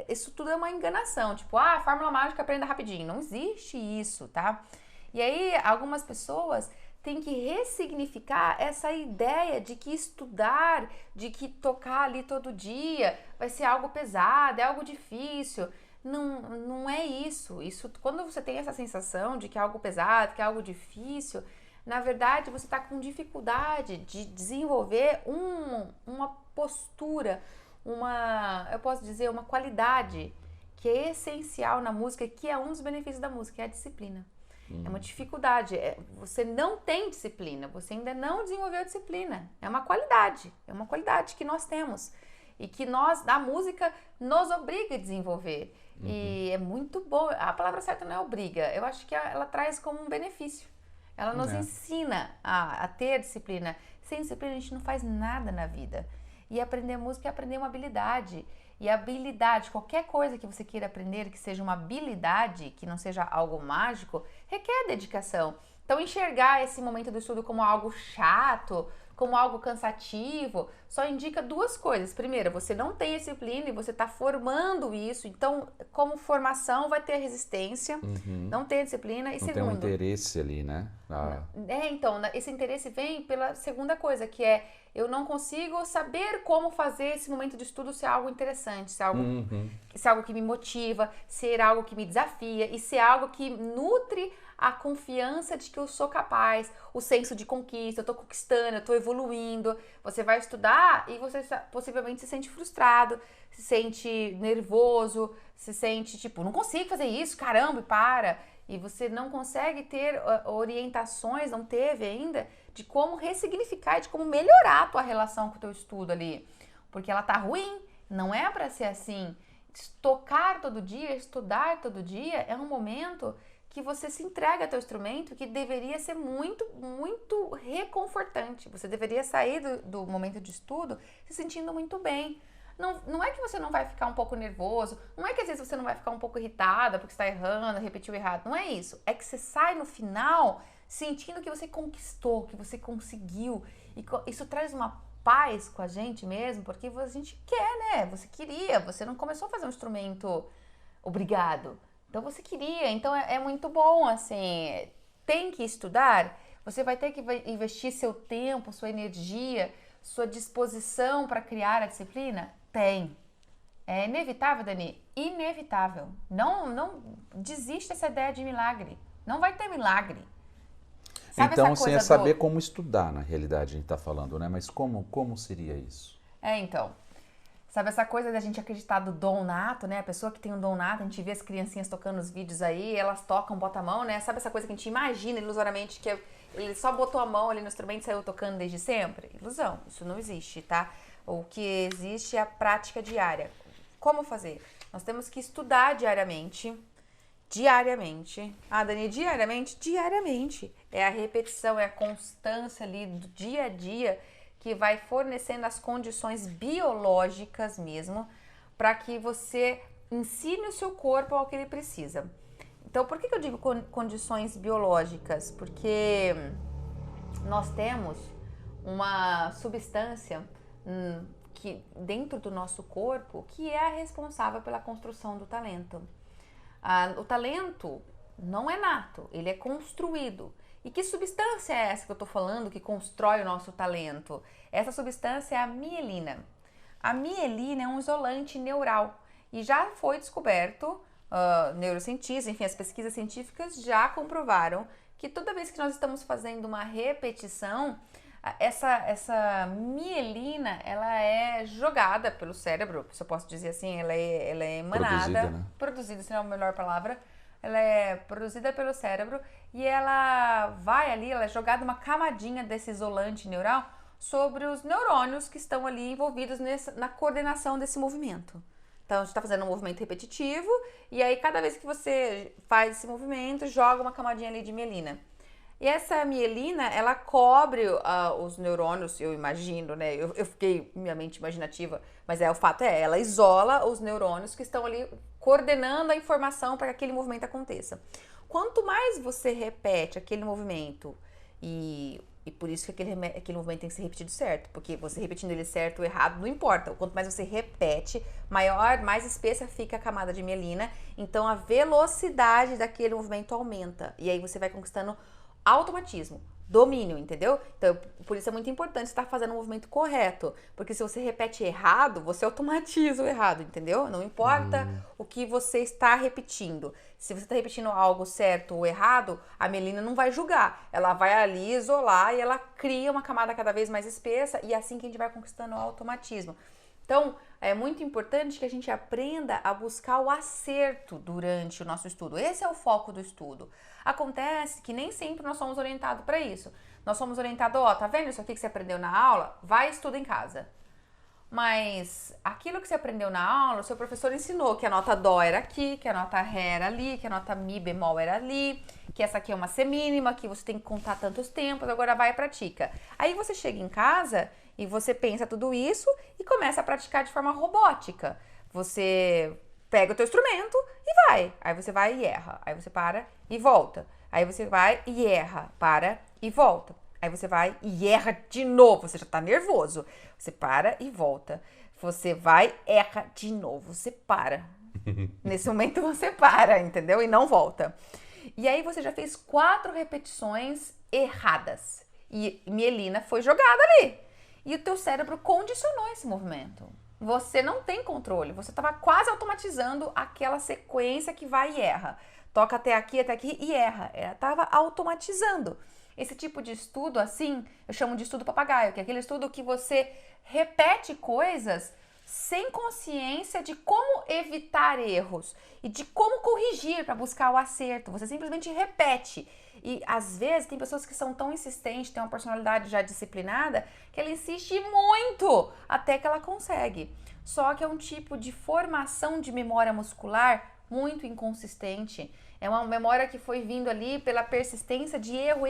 Isso tudo é uma enganação. Tipo, fórmula mágica, aprenda rapidinho. Não existe isso, tá? E aí, algumas pessoas têm que ressignificar essa ideia de que estudar, de que tocar ali todo dia vai ser algo pesado, é algo difícil. Não é isso. Quando você tem essa sensação de que é algo pesado, que é algo difícil, na verdade você está com dificuldade de desenvolver uma postura, eu posso dizer, uma qualidade que é essencial na música, que é um dos benefícios da música, é a disciplina. É uma dificuldade, você não tem disciplina, você ainda não desenvolveu disciplina, é uma qualidade que nós temos e que a música nos obriga a desenvolver e é muito bom, a palavra certa não é obriga, eu acho que ela traz como um benefício, ela nos ensina a ter disciplina, sem disciplina a gente não faz nada na vida e aprender música é aprender uma habilidade. E a habilidade, qualquer coisa que você queira aprender, que seja uma habilidade, que não seja algo mágico, requer dedicação. Então, enxergar esse momento do estudo como algo chato, como algo cansativo, só indica duas coisas. Primeiro, você não tem disciplina e você está formando isso. Então, como formação, vai ter resistência, não tem disciplina. E não segundo... tem um interesse ali, né? Ah. Então, esse interesse vem pela segunda coisa, que é eu não consigo saber como fazer esse momento de estudo ser algo interessante, ser algo que me motiva, ser algo que me desafia e ser algo que nutre a confiança de que eu sou capaz, o senso de conquista, eu tô conquistando, eu tô evoluindo. Você vai estudar e você possivelmente se sente frustrado, se sente nervoso, se sente tipo, não consigo fazer isso, caramba, e para. E você não consegue ter orientações, não teve ainda, de como ressignificar e de como melhorar a tua relação com o teu estudo ali. Porque ela tá ruim, não é para ser assim. Tocar todo dia, estudar todo dia é um momento que você se entrega ao teu instrumento que deveria ser muito, muito reconfortante. Você deveria sair do momento de estudo se sentindo muito bem. Não é que você não vai ficar um pouco nervoso, não é que às vezes você não vai ficar um pouco irritada porque está errando, repetiu errado, não é isso. É que você sai no final sentindo que você conquistou, que você conseguiu. E isso traz uma paz com a gente mesmo, porque a gente quer, né? Você queria, você não começou a fazer um instrumento obrigado. Então você queria, então é muito bom, assim, tem que estudar, você vai ter que investir seu tempo, sua energia, sua disposição para criar a disciplina? Tem. É inevitável, Dani? Inevitável. Não desista dessa ideia de milagre. Não vai ter milagre. Sabe então, sem é saber como estudar, na realidade, a gente está falando, né? Mas como seria isso? Então. Sabe essa coisa da gente acreditar do dom nato, né? A pessoa que tem um dom nato, a gente vê as criancinhas tocando os vídeos aí, elas tocam, botam a mão, né? Sabe essa coisa que a gente imagina ilusoriamente que ele só botou a mão ali no instrumento e saiu tocando desde sempre? Ilusão, isso não existe, tá? O que existe é a prática diária. Como fazer? Nós temos que estudar diariamente. Diariamente. Ah, Dani, diariamente? Diariamente. É a repetição, é a constância ali do dia a dia que vai fornecendo as condições biológicas mesmo para que você ensine o seu corpo ao que ele precisa. Então, por que eu digo condições biológicas? Porque nós temos uma substância que dentro do nosso corpo que é a responsável pela construção do talento. O talento não é nato, ele é construído. E que substância é essa que eu estou falando que constrói o nosso talento? Essa substância é a mielina. A mielina é um isolante neural e já foi descoberto, neurocientistas, enfim, as pesquisas científicas já comprovaram que toda vez que nós estamos fazendo uma repetição, essa mielina, ela é jogada pelo cérebro, se eu posso dizer assim, ela é emanada, produzida, se não é a melhor palavra, ela é produzida pelo cérebro e ela vai ali, ela é jogada uma camadinha desse isolante neural sobre os neurônios que estão ali envolvidos na coordenação desse movimento. Então, a gente está fazendo um movimento repetitivo e aí cada vez que você faz esse movimento, joga uma camadinha ali de mielina. E essa mielina, ela cobre os neurônios, eu imagino, né? Eu fiquei minha mente imaginativa, mas o fato ela isola os neurônios que estão ali coordenando a informação para que aquele movimento aconteça. Quanto mais você repete aquele movimento, e por isso que aquele movimento tem que ser repetido certo, porque você repetindo ele certo ou errado, não importa. Quanto mais você repete, mais espessa fica a camada de mielina, então a velocidade daquele movimento aumenta. E aí você vai conquistando automatismo, domínio, entendeu? Então, por isso é muito importante estar fazendo o movimento correto, porque se você repete errado, você automatiza o errado, entendeu? Não importa o que você está repetindo. Se você está repetindo algo certo ou errado, a mielina não vai julgar. Ela vai ali isolar e ela cria uma camada cada vez mais espessa e é assim que a gente vai conquistando o automatismo. Então, é muito importante que a gente aprenda a buscar o acerto durante o nosso estudo. Esse é o foco do estudo. Acontece que nem sempre nós somos orientados para isso. Nós somos orientados, tá vendo isso aqui que você aprendeu na aula? Vai e estuda em casa. Mas aquilo que você aprendeu na aula, o seu professor ensinou que a nota dó era aqui, que a nota ré era ali, que a nota mi bemol era ali, que essa aqui é uma semínima, que você tem que contar tantos tempos, agora vai e pratica. Aí você chega em casa e você pensa tudo isso e começa a praticar de forma robótica. Você pega o teu instrumento e vai. Aí você vai e erra. Aí você para e volta. Aí você vai e erra, para e volta. Aí você vai e erra de novo. Você já tá nervoso. Você para e volta. Você vai, erra de novo. Você para. Nesse momento você para, entendeu? E não volta. E aí você já fez 4 repetições erradas. E mielina foi jogada ali. E o teu cérebro condicionou esse movimento. Você não tem controle. Você estava quase automatizando aquela sequência que vai e erra. Toca até aqui e erra. Ela estava automatizando. Esse tipo de estudo, assim, eu chamo de estudo papagaio, que é aquele estudo que você repete coisas sem consciência de como evitar erros e de como corrigir para buscar o acerto. Você simplesmente repete. E às vezes tem pessoas que são tão insistentes, têm uma personalidade já disciplinada, que ela insiste muito até que ela consegue. Só que é um tipo de formação de memória muscular muito inconsistente. É uma memória que foi vindo ali pela persistência de erro,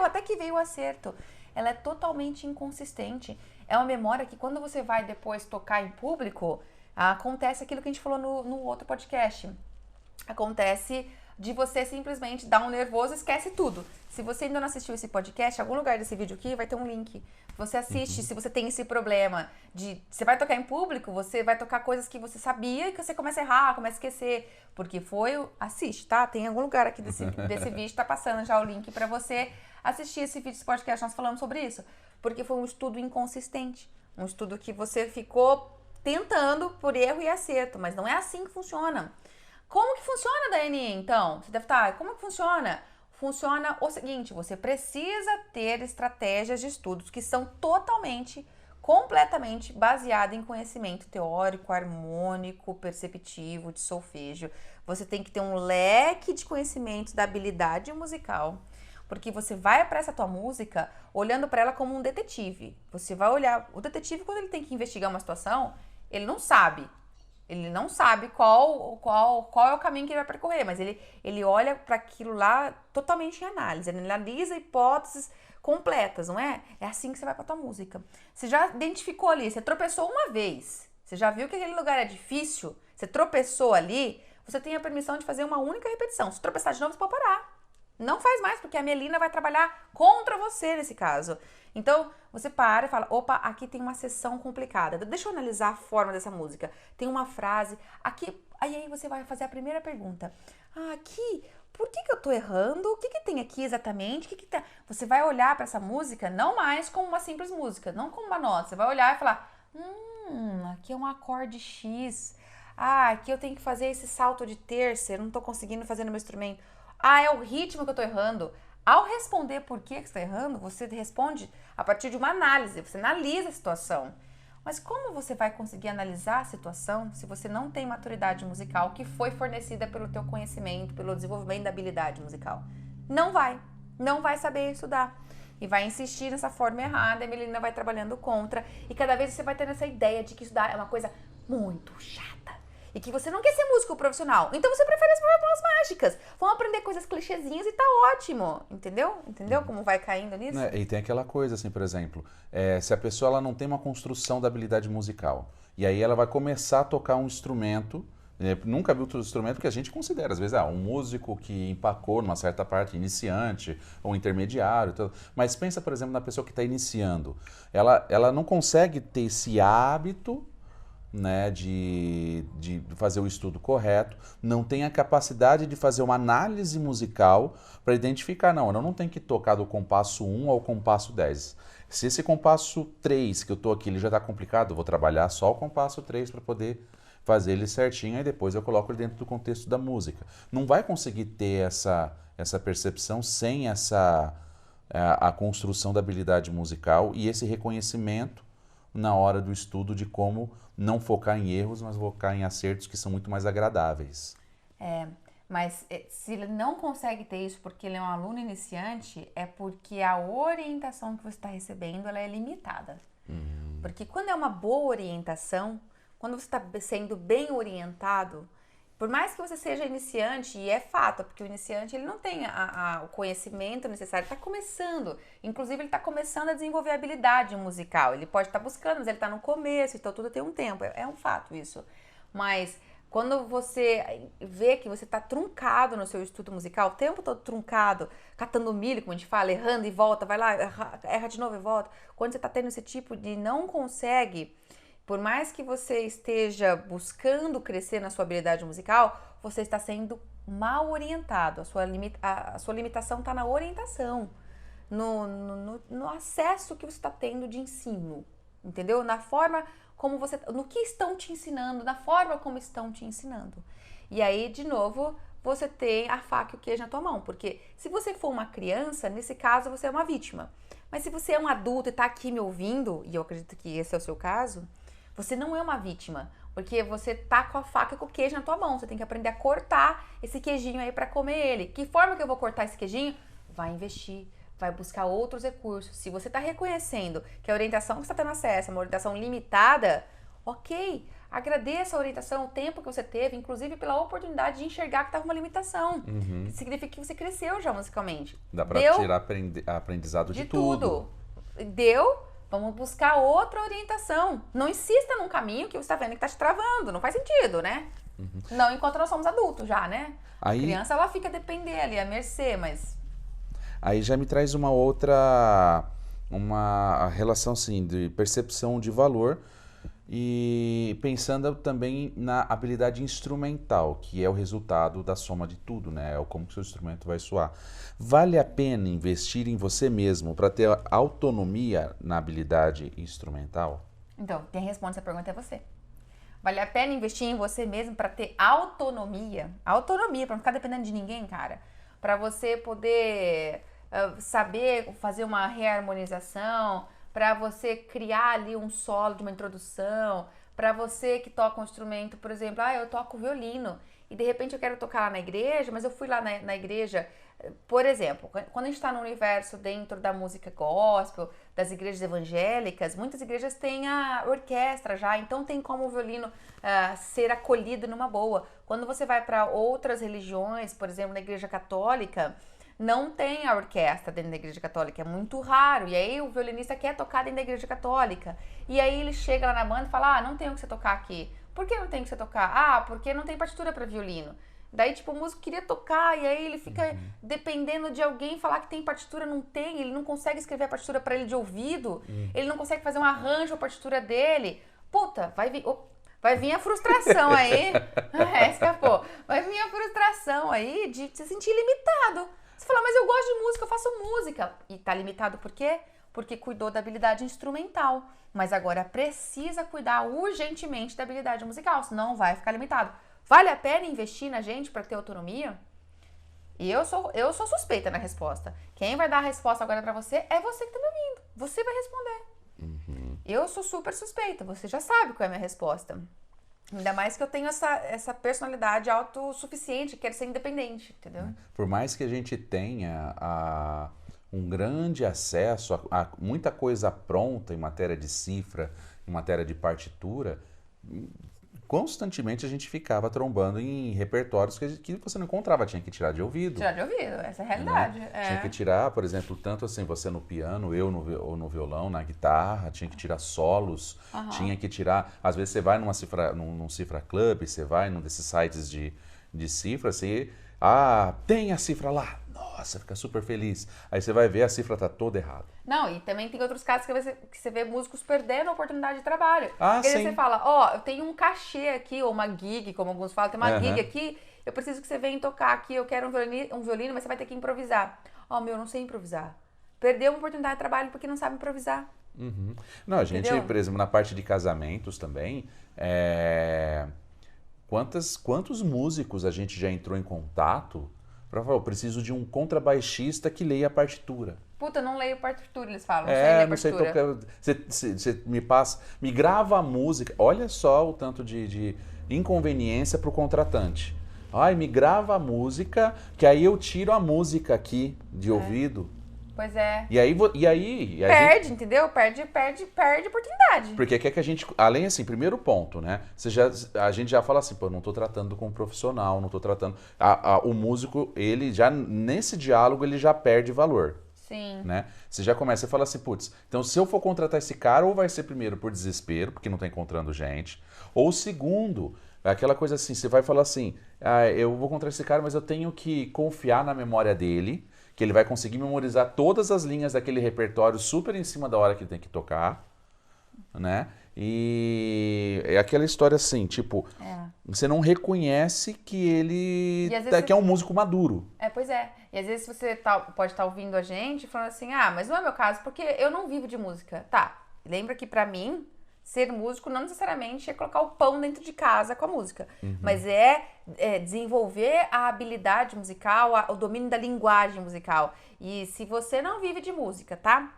até que veio o acerto. Ela é totalmente inconsistente. É uma memória que quando você vai depois tocar em público, acontece aquilo que a gente falou no outro podcast. Acontece de você simplesmente dar um nervoso e esquece tudo. Se você ainda não assistiu esse podcast, em algum lugar desse vídeo aqui vai ter um link. Você assiste, se você tem esse problema de... Você vai tocar em público, você vai tocar coisas que você sabia e que você começa a errar, começa a esquecer. Porque assiste, tá? Tem algum lugar aqui desse vídeo, tá passando já o link pra você assistir esse vídeo, esse podcast, nós falamos sobre isso. Porque foi um estudo inconsistente. Um estudo que você ficou tentando por erro e acerto, mas não é assim que funciona. Como que funciona a DNI, então? Você deve estar, como que funciona? Funciona o seguinte, você precisa ter estratégias de estudos que são completamente baseadas em conhecimento teórico, harmônico, perceptivo, de solfejo. Você tem que ter um leque de conhecimentos da habilidade musical, porque você vai para essa tua música olhando para ela como um detetive. Você vai olhar, o detetive quando ele tem que investigar uma situação, ele não sabe. Ele não sabe qual é o caminho que ele vai percorrer, mas ele olha para aquilo lá totalmente em análise. Ele analisa hipóteses completas, não é? É assim que você vai para tua música. Você já identificou ali, você tropeçou uma vez, você já viu que aquele lugar é difícil, você tropeçou ali, você tem a permissão de fazer uma única repetição. Se tropeçar de novo, você pode parar. Não faz mais, porque a mielina vai trabalhar contra você nesse caso. Então, você para e fala, opa, aqui tem uma seção complicada. Deixa eu analisar a forma dessa música. Tem uma frase, aqui, aí você vai fazer a primeira pergunta. Aqui, por que eu tô errando? O que tem aqui exatamente? Você vai olhar para essa música não mais como uma simples música, não como uma nota. Você vai olhar e falar, aqui é um acorde X. Aqui eu tenho que fazer esse salto de terça, eu não tô conseguindo fazer no meu instrumento. É o ritmo que eu tô errando. Ao responder por que você está errando, você responde a partir de uma análise, você analisa a situação. Mas como você vai conseguir analisar a situação se você não tem maturidade musical que foi fornecida pelo teu conhecimento, pelo desenvolvimento da habilidade musical? Não vai saber estudar. E vai insistir nessa forma errada, a Melina vai trabalhando contra, e cada vez você vai tendo essa ideia de que estudar é uma coisa muito chata. E que você não quer ser músico profissional. Então você prefere as fórmulas mágicas. Vão aprender coisas clichêzinhas e tá ótimo. Entendeu? Entendeu como vai caindo nisso? E tem aquela coisa, assim, por exemplo, se a pessoa ela não tem uma construção da habilidade musical, e aí ela vai começar a tocar um instrumento, nunca viu outro instrumento que a gente considera, às vezes, um músico que empacou numa certa parte, iniciante ou intermediário, mas pensa, por exemplo, na pessoa que está iniciando. Ela não consegue ter esse hábito, né, de fazer o estudo correto, não tem a capacidade de fazer uma análise musical para identificar, eu não tenho que tocar do compasso 1 ao compasso 10. Se esse compasso 3 que eu estou aqui ele já está complicado, eu vou trabalhar só o compasso 3 para poder fazer ele certinho e depois eu coloco ele dentro do contexto da música. Não vai conseguir ter essa percepção sem a construção da habilidade musical e esse reconhecimento na hora do estudo de como não focar em erros, mas focar em acertos que são muito mais agradáveis. Mas se ele não consegue ter isso porque ele é um aluno iniciante, é porque a orientação que você está recebendo ela é limitada. Porque quando é uma boa orientação, quando você está sendo bem orientado, por mais que você seja iniciante, e é fato, porque o iniciante ele não tem o conhecimento necessário, ele está começando. Inclusive, ele está começando a desenvolver a habilidade musical. Ele pode estar buscando, mas ele está no começo, então tudo tem um tempo. É um fato isso. Mas quando você vê que você está truncado no seu estudo musical, o tempo todo truncado, catando milho, como a gente fala, errando e volta, vai lá, erra de novo e volta. Quando você está tendo esse tipo de não consegue... Por mais que você esteja buscando crescer na sua habilidade musical, você está sendo mal orientado. A sua limitação está na orientação, no acesso que você está tendo de ensino, entendeu? Na forma como você, no que estão te ensinando, na forma como estão te ensinando. E aí, de novo, você tem a faca e o queijo na tua mão, porque se você for uma criança, nesse caso você é uma vítima. Mas se você é um adulto e está aqui me ouvindo, e eu acredito que esse é o seu caso, você não é uma vítima, porque você tá com a faca e com o queijo na tua mão. Você tem que aprender a cortar esse queijinho aí para comer ele. Que forma que eu vou cortar esse queijinho? Vai investir, vai buscar outros recursos. Se você tá reconhecendo que a orientação que você está tendo acesso é uma orientação limitada, ok, agradeça a orientação, o tempo que você teve, inclusive pela oportunidade de enxergar que estava uma limitação. Que significa que você cresceu já musicalmente. Dá pra tirar aprendizado de tudo. Deu, vamos buscar outra orientação. Não insista num caminho que você está vendo que está te travando. Não faz sentido, né? Não enquanto nós somos adultos já, né? Aí, a criança, ela fica a depender ali, à mercê, mas... Aí já me traz uma relação assim, de percepção de valor e pensando também na habilidade instrumental, que é o resultado da soma de tudo, né? É como que o seu instrumento vai soar. Vale a pena investir em você mesmo para ter autonomia na habilidade instrumental? Então, quem responde essa pergunta é você. Vale a pena investir em você mesmo para ter autonomia? Autonomia, para não ficar dependendo de ninguém, cara. Para você poder saber fazer uma reharmonização, para você criar ali um solo de uma introdução, para você que toca um instrumento, por exemplo, eu toco violino e de repente eu quero tocar lá na igreja, mas eu fui lá na igreja, por exemplo, quando a gente está no universo dentro da música gospel, das igrejas evangélicas, muitas igrejas têm a orquestra já, então tem como o violino ser acolhido numa boa. Quando você vai para outras religiões, por exemplo, na igreja católica, não tem a orquestra dentro da igreja católica, é muito raro. E aí o violinista quer tocar dentro da igreja católica. E aí ele chega lá na banda e fala, não tem o que você tocar aqui. Por que não tem o que você tocar? Porque não tem partitura para violino. Daí, tipo, o músico queria tocar e aí ele fica dependendo de alguém falar que tem partitura, não tem. Ele não consegue escrever a partitura para ele de ouvido. Ele não consegue fazer um arranjo a partitura dele. Puta, vai vir a frustração aí. Escapou. Vai vir a frustração aí de se sentir limitado. Você fala, mas eu gosto de música, eu faço música. E tá limitado por quê? Porque cuidou da habilidade instrumental. Mas agora precisa cuidar urgentemente da habilidade musical, senão vai ficar limitado. Vale a pena investir na gente para ter autonomia? E eu sou suspeita na resposta. Quem vai dar a resposta agora para você é você que tá me ouvindo. Você vai responder. Eu sou super suspeita, você já sabe qual é a minha resposta. Ainda mais que eu tenho essa personalidade autossuficiente, quero ser independente, entendeu? Por mais que a gente tenha um grande acesso a muita coisa pronta em matéria de cifra, em matéria de partitura, constantemente a gente ficava trombando em repertórios que você não encontrava, tinha que tirar de ouvido. Tirar de ouvido, essa é a realidade. Né? Tinha que tirar, por exemplo, tanto assim, você no piano, eu no violão, na guitarra, tinha que tirar solos, tinha que tirar, às vezes você vai num cifra club, você vai num desses sites de cifra, você, tem a cifra lá, nossa, fica super feliz. Aí você vai ver, a cifra tá toda errada. Não, e também tem outros casos que você vê músicos perdendo a oportunidade de trabalho. Porque aí você fala, eu tenho um cachê aqui, ou uma gig, como alguns falam, tem uma gig aqui, eu preciso que você venha tocar aqui, eu quero um violino, mas você vai ter que improvisar. Eu não sei improvisar. Perdeu uma oportunidade de trabalho porque não sabe improvisar. Não, a gente, por exemplo, na parte de casamentos também, quantos músicos a gente já entrou em contato para falar, eu preciso de um contrabaixista que leia a partitura. Puta, não leio partitura, eles falam. Não sei tocar. Você me grava a música. Olha só o tanto de inconveniência para o contratante. Me grava a música, que aí eu tiro a música aqui de ouvido. Pois é. E aí perde, entendeu? Perde oportunidade. Porque quer que a gente, além assim, primeiro ponto, né? A gente já fala assim, não tô tratando com um profissional, não tô tratando. O músico, ele já, nesse diálogo, ele já perde valor. Sim. Né? Você já começa a falar assim, então se eu for contratar esse cara, ou vai ser primeiro por desespero, porque não tá encontrando gente, ou segundo, aquela coisa assim, você vai falar assim, eu vou contratar esse cara, mas eu tenho que confiar na memória dele, que ele vai conseguir memorizar todas as linhas daquele repertório super em cima da hora que ele tem que tocar, né? E é aquela história assim, tipo, você não reconhece que ele que é um músico maduro. Pois é. E às vezes você pode estar ouvindo a gente falando assim, mas não é meu caso, porque eu não vivo de música. Tá, lembra que pra mim, ser músico não necessariamente é colocar o pão dentro de casa com a música, mas é desenvolver a habilidade musical, o domínio da linguagem musical. E se você não vive de música, tá?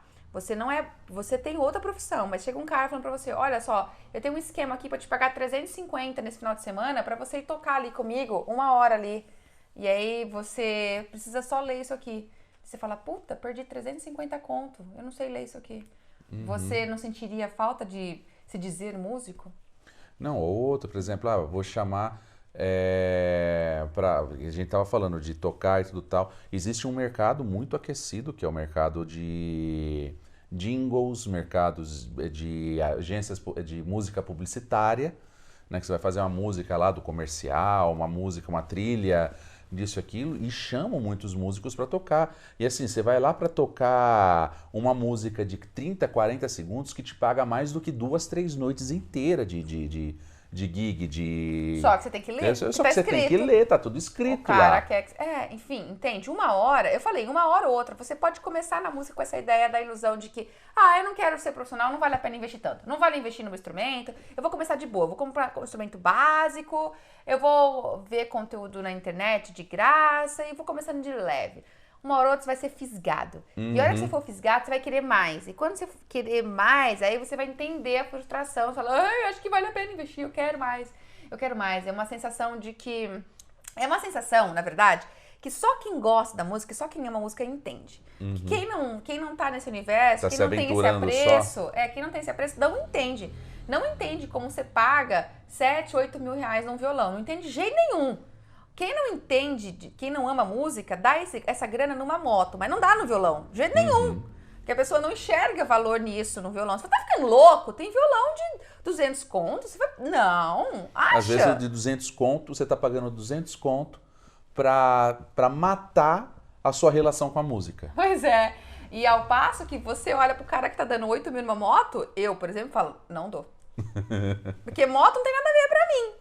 Você tem outra profissão, mas chega um cara falando pra você, olha só, eu tenho um esquema aqui pra te pagar 350 nesse final de semana pra você ir tocar ali comigo 1 hora ali. E aí você precisa só ler isso aqui. Você fala, puta, perdi 350 conto, eu não sei ler isso aqui. Você não sentiria falta de se dizer músico? Não, outro, por exemplo, eu vou chamar a gente estava falando de tocar e tudo tal. Existe um mercado muito aquecido, que é o mercado de jingles, mercados de agências de música publicitária, né, que você vai fazer uma música lá do comercial, uma trilha disso, aquilo, e chamam muitos músicos para tocar. E assim, você vai lá para tocar uma música de 30, 40 segundos que te paga mais do que 2, 3 noites inteiras de gig, de... Só que você tem que ler, só que você tem que ler, tá tudo escrito o cara lá. quer... enfim, entende? 1 hora, eu falei, 1 hora ou outra, você pode começar na música com essa ideia da ilusão de que, eu não quero ser profissional, não vale a pena investir tanto, não vale investir no meu instrumento, eu vou começar de boa, vou comprar um instrumento básico, eu vou ver conteúdo na internet de graça e vou começando de leve. 1 hora ou outra você vai ser fisgado. E a hora que você for fisgado, você vai querer mais. E quando você querer mais, aí você vai entender a frustração. Fala, acho que vale a pena investir, eu quero mais. Eu quero mais. É uma sensação de que... É uma sensação, na verdade, que só quem gosta da música, só quem ama a música entende. Que quem não tá nesse universo, quem não tem esse apreço... quem não tem esse apreço, não entende. Não entende como você paga 7, 8 mil reais num violão. Não entende de jeito nenhum. Quem não entende, quem não ama música, dá essa grana numa moto, mas não dá no violão, de jeito nenhum. Porque a pessoa não enxerga valor nisso no violão. Você tá ficando louco? Tem violão de 200 conto? Não, acha? Às vezes de 200 conto, você tá pagando 200 conto pra matar a sua relação com a música. Pois é. E ao passo que você olha pro cara que tá dando 8 mil numa moto, eu, por exemplo, falo, não dou. Porque moto não tem nada a ver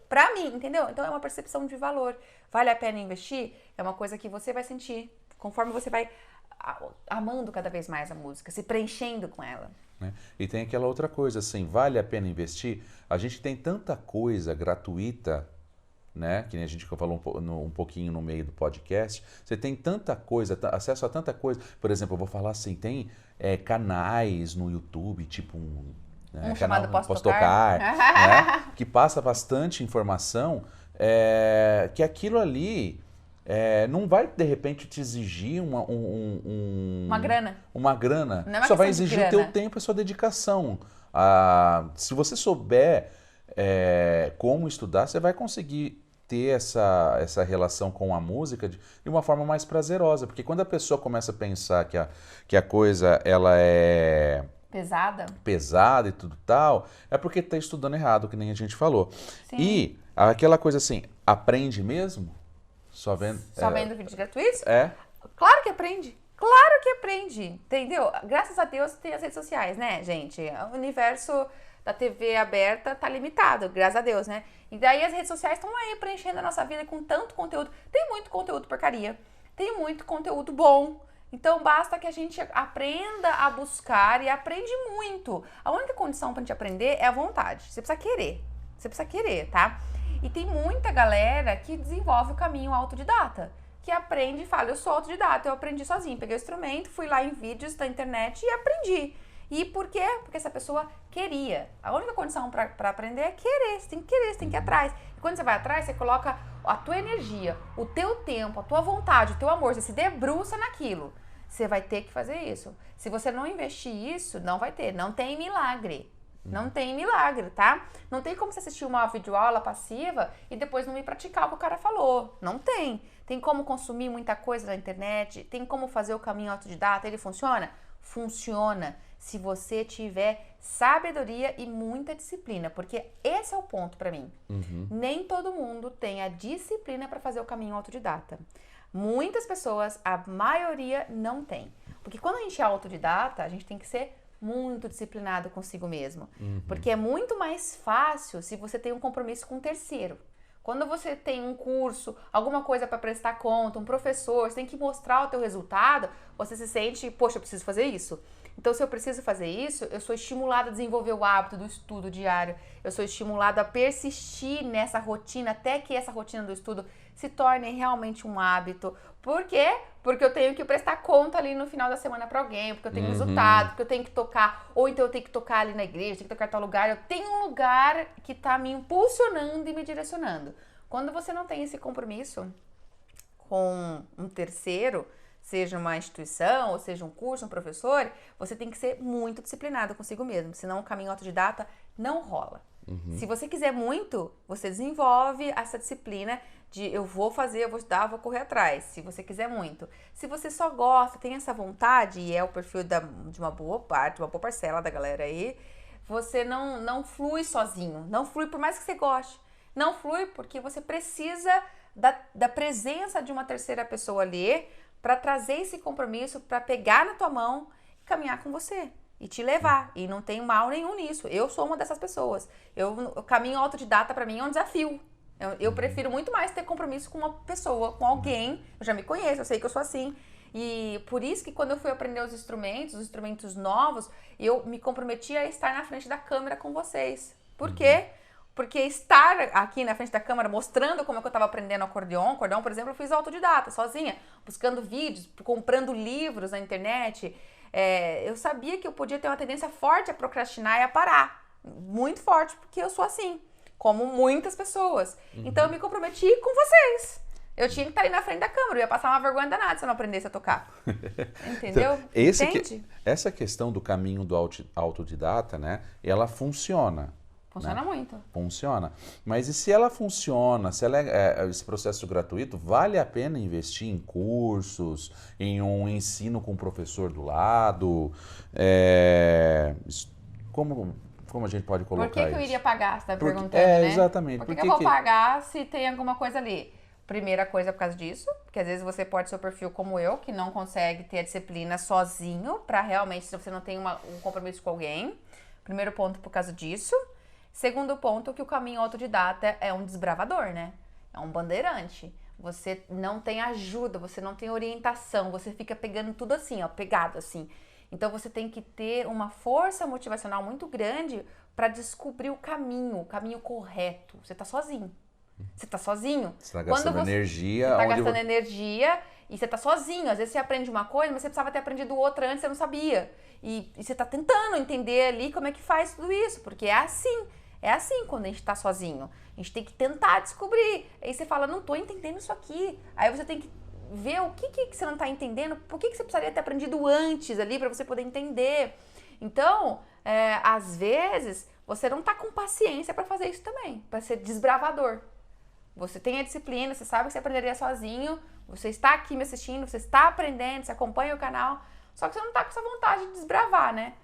pra mim, entendeu? Então é uma percepção de valor. Vale a pena investir? É uma coisa que você vai sentir conforme você vai amando cada vez mais a música, se preenchendo com ela. E tem aquela outra coisa, assim, vale a pena investir? A gente tem tanta coisa gratuita, né? Que nem a gente falou um pouquinho no meio do podcast. Você tem tanta coisa, acesso a tanta coisa. Por exemplo, eu vou falar assim, tem canais no YouTube, tipo um chamado Posso Tocar, né? Que passa bastante informação, que aquilo ali não vai, de repente, te exigir uma grana. Uma grana. Não é uma só vai questão de exigir o grana. teu tempo e a sua dedicação. Se você souber como estudar, você vai conseguir ter essa relação com a música de uma forma mais prazerosa. Porque quando a pessoa começa a pensar que a coisa ela é... pesada e tudo tal, é porque está estudando errado, que nem a gente falou. Sim. E aquela coisa assim, aprende mesmo? Só vendo vídeos gratuitos? Claro que aprende, entendeu? Graças a Deus tem as redes sociais, né, gente? O universo da TV aberta tá limitado, graças a Deus, né? E daí as redes sociais estão aí preenchendo a nossa vida com tanto conteúdo. Tem muito conteúdo porcaria, tem muito conteúdo bom. Então, basta que a gente aprenda a buscar e aprende muito. A única condição pra gente aprender é a vontade. Você precisa querer, tá? E tem muita galera que desenvolve o caminho autodidata, que aprende e fala, eu sou autodidata, eu aprendi sozinho. Peguei o instrumento, fui lá em vídeos da internet e aprendi. E por quê? Porque essa pessoa queria. A única condição pra aprender é querer, você tem que ir atrás. E quando você vai atrás, você coloca a tua energia, o teu tempo, a tua vontade, o teu amor, você se debruça naquilo. Você vai ter que fazer isso. Se você não investir isso, não vai ter. Não tem milagre. Não tem milagre, tá? Não tem como você assistir uma videoaula passiva e depois não ir praticar o que o cara falou. Não tem. Tem como consumir muita coisa na internet? Tem como fazer o caminho autodidata? Ele funciona? Funciona. Se você tiver sabedoria e muita disciplina. Porque esse é o ponto pra mim. Nem todo mundo tem a disciplina pra fazer o caminho autodidata. Muitas pessoas, a maioria, não tem. Porque quando a gente é autodidata, a gente tem que ser muito disciplinado consigo mesmo. Porque é muito mais fácil se você tem um compromisso com um terceiro. Quando você tem um curso, alguma coisa para prestar conta, um professor, você tem que mostrar o teu resultado, você se sente, poxa, eu preciso fazer isso. Então, se eu preciso fazer isso, eu sou estimulada a desenvolver o hábito do estudo diário, eu sou estimulada a persistir nessa rotina, até que essa rotina do estudo se torne realmente um hábito. Por quê? Porque eu tenho que prestar conta ali no final da semana para alguém, porque eu tenho resultado, porque eu tenho que tocar, ou então eu tenho que tocar ali na igreja, tenho que tocar em tal lugar. Eu tenho um lugar que está me impulsionando e me direcionando. Quando você não tem esse compromisso com um terceiro, seja uma instituição, ou seja um curso, um professor, você tem que ser muito disciplinado consigo mesmo, senão o caminho autodidata não rola. Se você quiser muito, você desenvolve essa disciplina de eu vou fazer, eu vou estudar, eu vou correr atrás, se você quiser muito. Se você só gosta, tem essa vontade, e é o perfil de uma boa parte, uma boa parcela da galera aí, você não flui sozinho, não flui por mais que você goste. Não flui porque você precisa da presença de uma terceira pessoa ali para trazer esse compromisso, para pegar na tua mão e caminhar com você. E te levar. E não tem mal nenhum nisso. Eu sou uma dessas pessoas. O caminho autodidata para mim é um desafio. Eu prefiro muito mais ter compromisso com uma pessoa, com alguém. Eu já me conheço, eu sei que eu sou assim. E por isso que quando eu fui aprender os instrumentos novos, eu me comprometi a estar na frente da câmera com vocês. Por quê? Porque estar aqui na frente da câmera mostrando como é que eu estava aprendendo acordeon, por exemplo, eu fiz autodidata, sozinha, buscando vídeos, comprando livros na internet. Eu sabia que eu podia ter uma tendência forte a procrastinar e a parar. Muito forte, porque eu sou assim, como muitas pessoas. Então eu me comprometi com vocês. Eu tinha que estar ali na frente da câmera, eu ia passar uma vergonha danada se eu não aprendesse a tocar. Entendeu? Então, Entende? essa questão do caminho do autodidata, né, ela funciona. Funciona muito. Funciona. Mas e se ela funciona, se ela esse processo gratuito, vale a pena investir em cursos, em um ensino com o professor do lado? Como a gente pode colocar isso? Por que eu iria pagar, você está perguntando, né? Exatamente. Por que eu vou pagar se tem alguma coisa ali? Primeira coisa por causa disso, porque às vezes você pode ser o perfil como eu, que não consegue ter a disciplina sozinho, para realmente, se você não tem um compromisso com alguém. Primeiro ponto por causa disso. Segundo ponto, que o caminho autodidata é um desbravador, né? É um bandeirante. Você não tem ajuda, você não tem orientação, você fica pegando tudo assim, ó, pegado assim. Então você tem que ter uma força motivacional muito grande para descobrir o caminho correto. Você tá sozinho. Você tá sozinho. Você tá gastando energia. Você tá gastando energia e você tá sozinho. Às vezes você aprende uma coisa, mas você precisava ter aprendido outra antes, você não sabia. E você tá tentando entender ali como é que faz tudo isso, porque é assim. É assim quando a gente tá sozinho. A gente tem que tentar descobrir. Aí você fala, não tô entendendo isso aqui. Aí você tem que ver o que você não tá entendendo, por que você precisaria ter aprendido antes ali para você poder entender. Então, às vezes, você não tá com paciência para fazer isso também, para ser desbravador. Você tem a disciplina, você sabe que você aprenderia sozinho, você está aqui me assistindo, você está aprendendo, você acompanha o canal, só que você não tá com essa vontade de desbravar, né?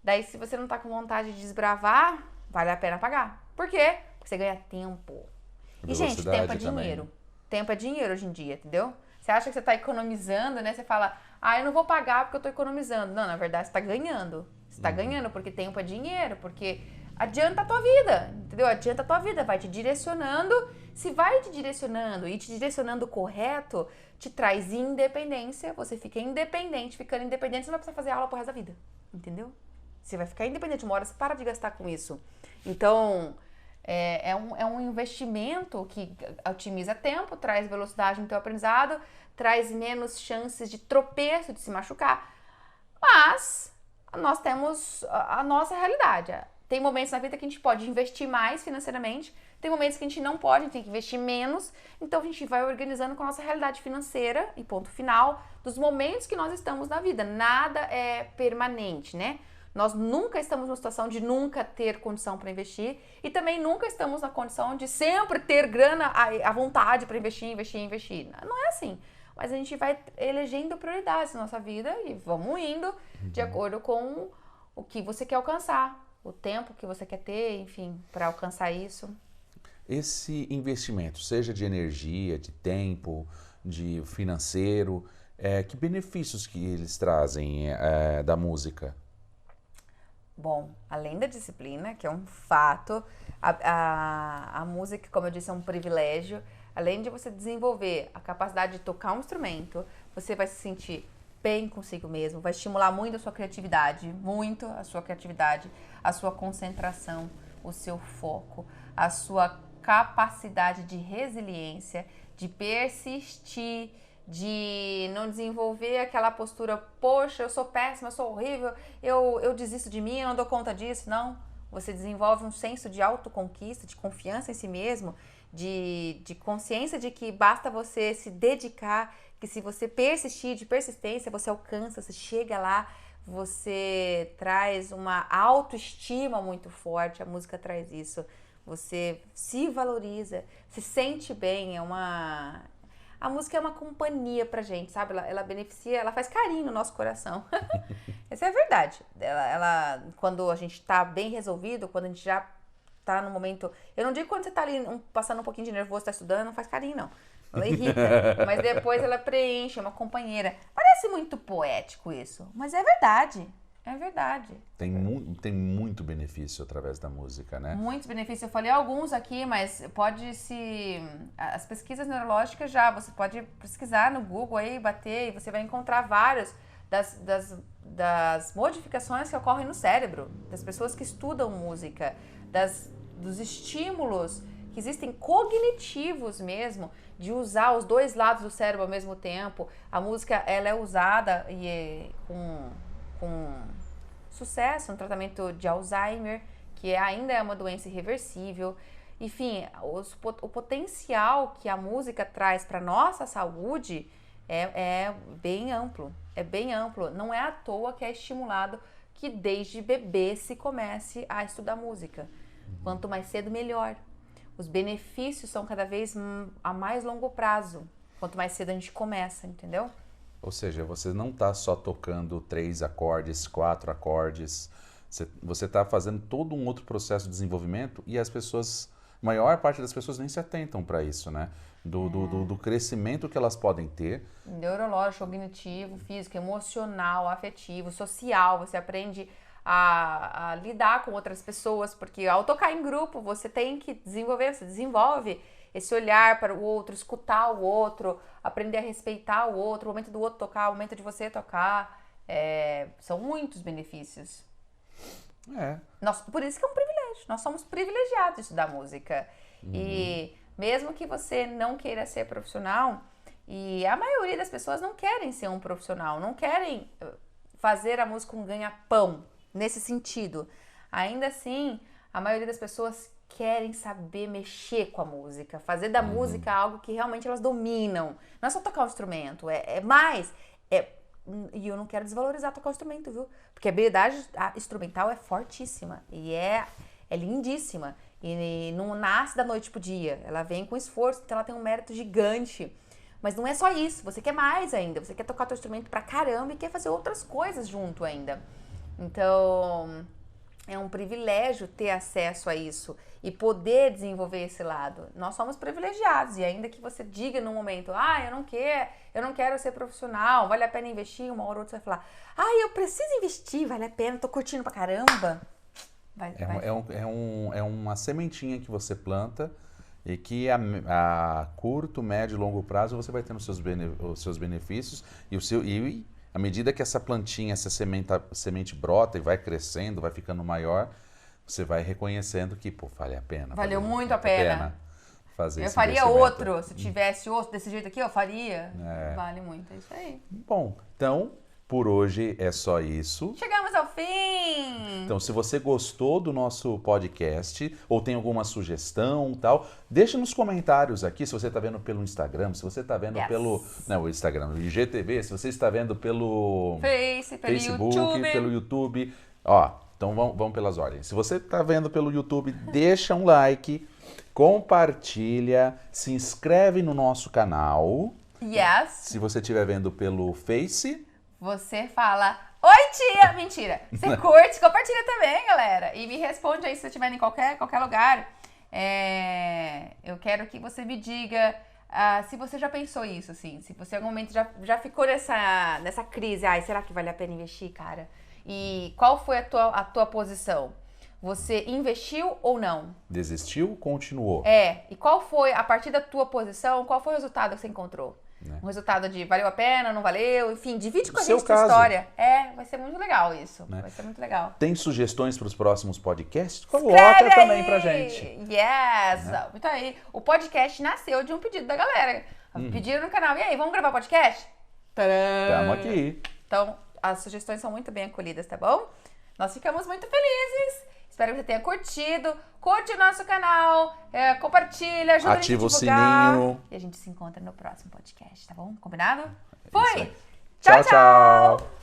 Daí, se você não tá com vontade de desbravar, vale a pena pagar. Por quê? Porque você ganha tempo. E, gente, tempo é dinheiro. Também. Tempo é dinheiro hoje em dia, entendeu? Você acha que você tá economizando, né? Você fala, eu não vou pagar porque eu tô economizando. Não, na verdade, você tá ganhando. Você tá ganhando porque tempo é dinheiro, porque adianta a tua vida, entendeu? Adianta a tua vida, vai te direcionando. Se vai te direcionando e te direcionando correto, te traz independência. Você fica independente. Ficando independente, você não vai precisar fazer aula pro resto da vida, entendeu? Você vai ficar independente. Uma hora você para de gastar com isso. Então, é um investimento que otimiza tempo, traz velocidade no teu aprendizado, traz menos chances de tropeço, de se machucar. Mas nós temos a nossa realidade. Tem momentos na vida que a gente pode investir mais financeiramente, tem momentos que a gente não pode, a gente tem que investir menos. Então a gente vai organizando com a nossa realidade financeira e ponto final dos momentos que nós estamos na vida. Nada é permanente, né? Nós nunca estamos numa situação de nunca ter condição para investir e também nunca estamos na condição de sempre ter grana à vontade para investir. Não é assim. Mas a gente vai elegendo prioridades na nossa vida e vamos indo de acordo com o que você quer alcançar, o tempo que você quer ter, enfim, para alcançar isso. Esse investimento, seja de energia, de tempo, de financeiro, que benefícios que eles trazem da música? Bom, além da disciplina, que é um fato, a música, como eu disse, é um privilégio. Além de você desenvolver a capacidade de tocar um instrumento, você vai se sentir bem consigo mesmo, vai estimular muito a sua criatividade, a sua concentração, o seu foco, a sua capacidade de resiliência, de persistir, de não desenvolver aquela postura, poxa, eu sou péssima, eu sou horrível, eu desisto de mim, eu não dou conta disso. Não, você desenvolve um senso de autoconquista, de confiança em si mesmo, de consciência de que basta você se dedicar, que se você persistir, de persistência, você alcança, você chega lá, você traz uma autoestima muito forte, a música traz isso. Você se valoriza, se sente bem, a música é uma companhia pra gente, sabe? Ela beneficia, ela faz carinho no nosso coração. Essa é a verdade. Quando a gente tá bem resolvido, quando a gente já tá no momento... Eu não digo quando você tá ali passando um pouquinho de nervoso, tá estudando, não faz carinho, não. Ela irrita, mas depois ela preenche, é uma companheira. Parece muito poético isso, mas é verdade. É verdade. Tem muito benefício através da música, né? Muitos benefícios. Eu falei alguns aqui, mas as pesquisas neurológicas você pode pesquisar no Google aí, bater, e você vai encontrar vários das modificações que ocorrem no cérebro, das pessoas que estudam música, dos estímulos que existem cognitivos mesmo, de usar os dois lados do cérebro ao mesmo tempo. A música, ela é usada com sucesso no tratamento de Alzheimer, que ainda é uma doença irreversível. Enfim, o potencial que a música traz para nossa saúde é bem amplo. É bem amplo. Não é à toa que é estimulado que desde bebê se comece a estudar música. Quanto mais cedo, melhor. Os benefícios são cada vez a mais longo prazo. Quanto mais cedo a gente começa, entendeu? Ou seja, você não está só tocando 3 acordes, 4 acordes, você está fazendo todo um outro processo de desenvolvimento e a maior parte das pessoas nem se atentam para isso, né? Do crescimento que elas podem ter. Neurológico, cognitivo, físico, emocional, afetivo, social. Você aprende a lidar com outras pessoas, porque ao tocar em grupo você tem que você desenvolve esse olhar para o outro, escutar o outro, aprender a respeitar o outro, o momento do outro tocar, o momento de você tocar. São muitos benefícios. Por isso que é um privilégio. Nós somos privilegiados de estudar música. E mesmo que você não queira ser profissional, e a maioria das pessoas não querem ser um profissional, não querem fazer a música um ganha-pão, nesse sentido. Ainda assim, a maioria das pessoas querem saber mexer com a música, fazer da música algo que realmente elas dominam. Não é só tocar um instrumento, e eu não quero desvalorizar tocar um instrumento, viu? Porque a habilidade instrumental é fortíssima e é lindíssima. E não nasce da noite pro dia, ela vem com esforço, então ela tem um mérito gigante. Mas não é só isso, você quer mais ainda, você quer tocar teu instrumento pra caramba e quer fazer outras coisas junto ainda. Então, é um privilégio ter acesso a isso e poder desenvolver esse lado. Nós somos privilegiados e ainda que você diga num momento, eu não quero ser profissional, vale a pena investir, uma hora ou outra você vai falar, eu preciso investir, vale a pena, tô curtindo pra caramba. É uma sementinha que você planta e que a curto, médio e longo prazo você vai tendo os seus benefícios e à medida que essa plantinha, essa semente brota e vai crescendo, vai ficando maior, você vai reconhecendo que, vale a pena. Valeu muito a pena. Fazer eu faria outro. Se tivesse outro desse jeito aqui, eu faria. Vale muito, é isso aí. Bom, então, por hoje é só isso. Chegamos ao fim! Então, se você gostou do nosso podcast ou tem alguma sugestão tal, deixa nos comentários aqui, se você está vendo pelo Instagram, se você está vendo pelo... Não, o Instagram, o IGTV, se você está vendo pelo Facebook, YouTube. pelo YouTube. Então vamos pelas ordens. Se você está vendo pelo YouTube, deixa um like, compartilha, se inscreve no nosso canal. Se você estiver vendo pelo Face... Você fala, oi tia, mentira. Você curte, compartilha também, galera. E me responde aí se você estiver em qualquer lugar. Eu quero que você me diga se você já pensou isso, assim, se você em algum momento já ficou nessa crise, ai, será que vale a pena investir, cara? E qual foi a tua posição? Você investiu ou não? Desistiu, continuou. E qual foi, a partir da tua posição, qual foi o resultado que você encontrou? Um resultado de valeu a pena, não valeu, enfim, divide com a gente a tua história. Vai ser muito legal isso, vai ser muito legal. Tem sugestões para os próximos podcasts? Coloca também pra gente. Yes! Então aí, o podcast nasceu de um pedido da galera. Pediram no canal, e aí, vamos gravar podcast? Tamo aqui. Então, as sugestões são muito bem acolhidas, tá bom? Nós ficamos muito felizes. Espero que você tenha curtido. Curte o nosso canal, compartilha, ajuda Ativa a gente a divulgar. o sininho. E a gente se encontra no próximo podcast, tá bom? Combinado? É Foi! tchau, tchau!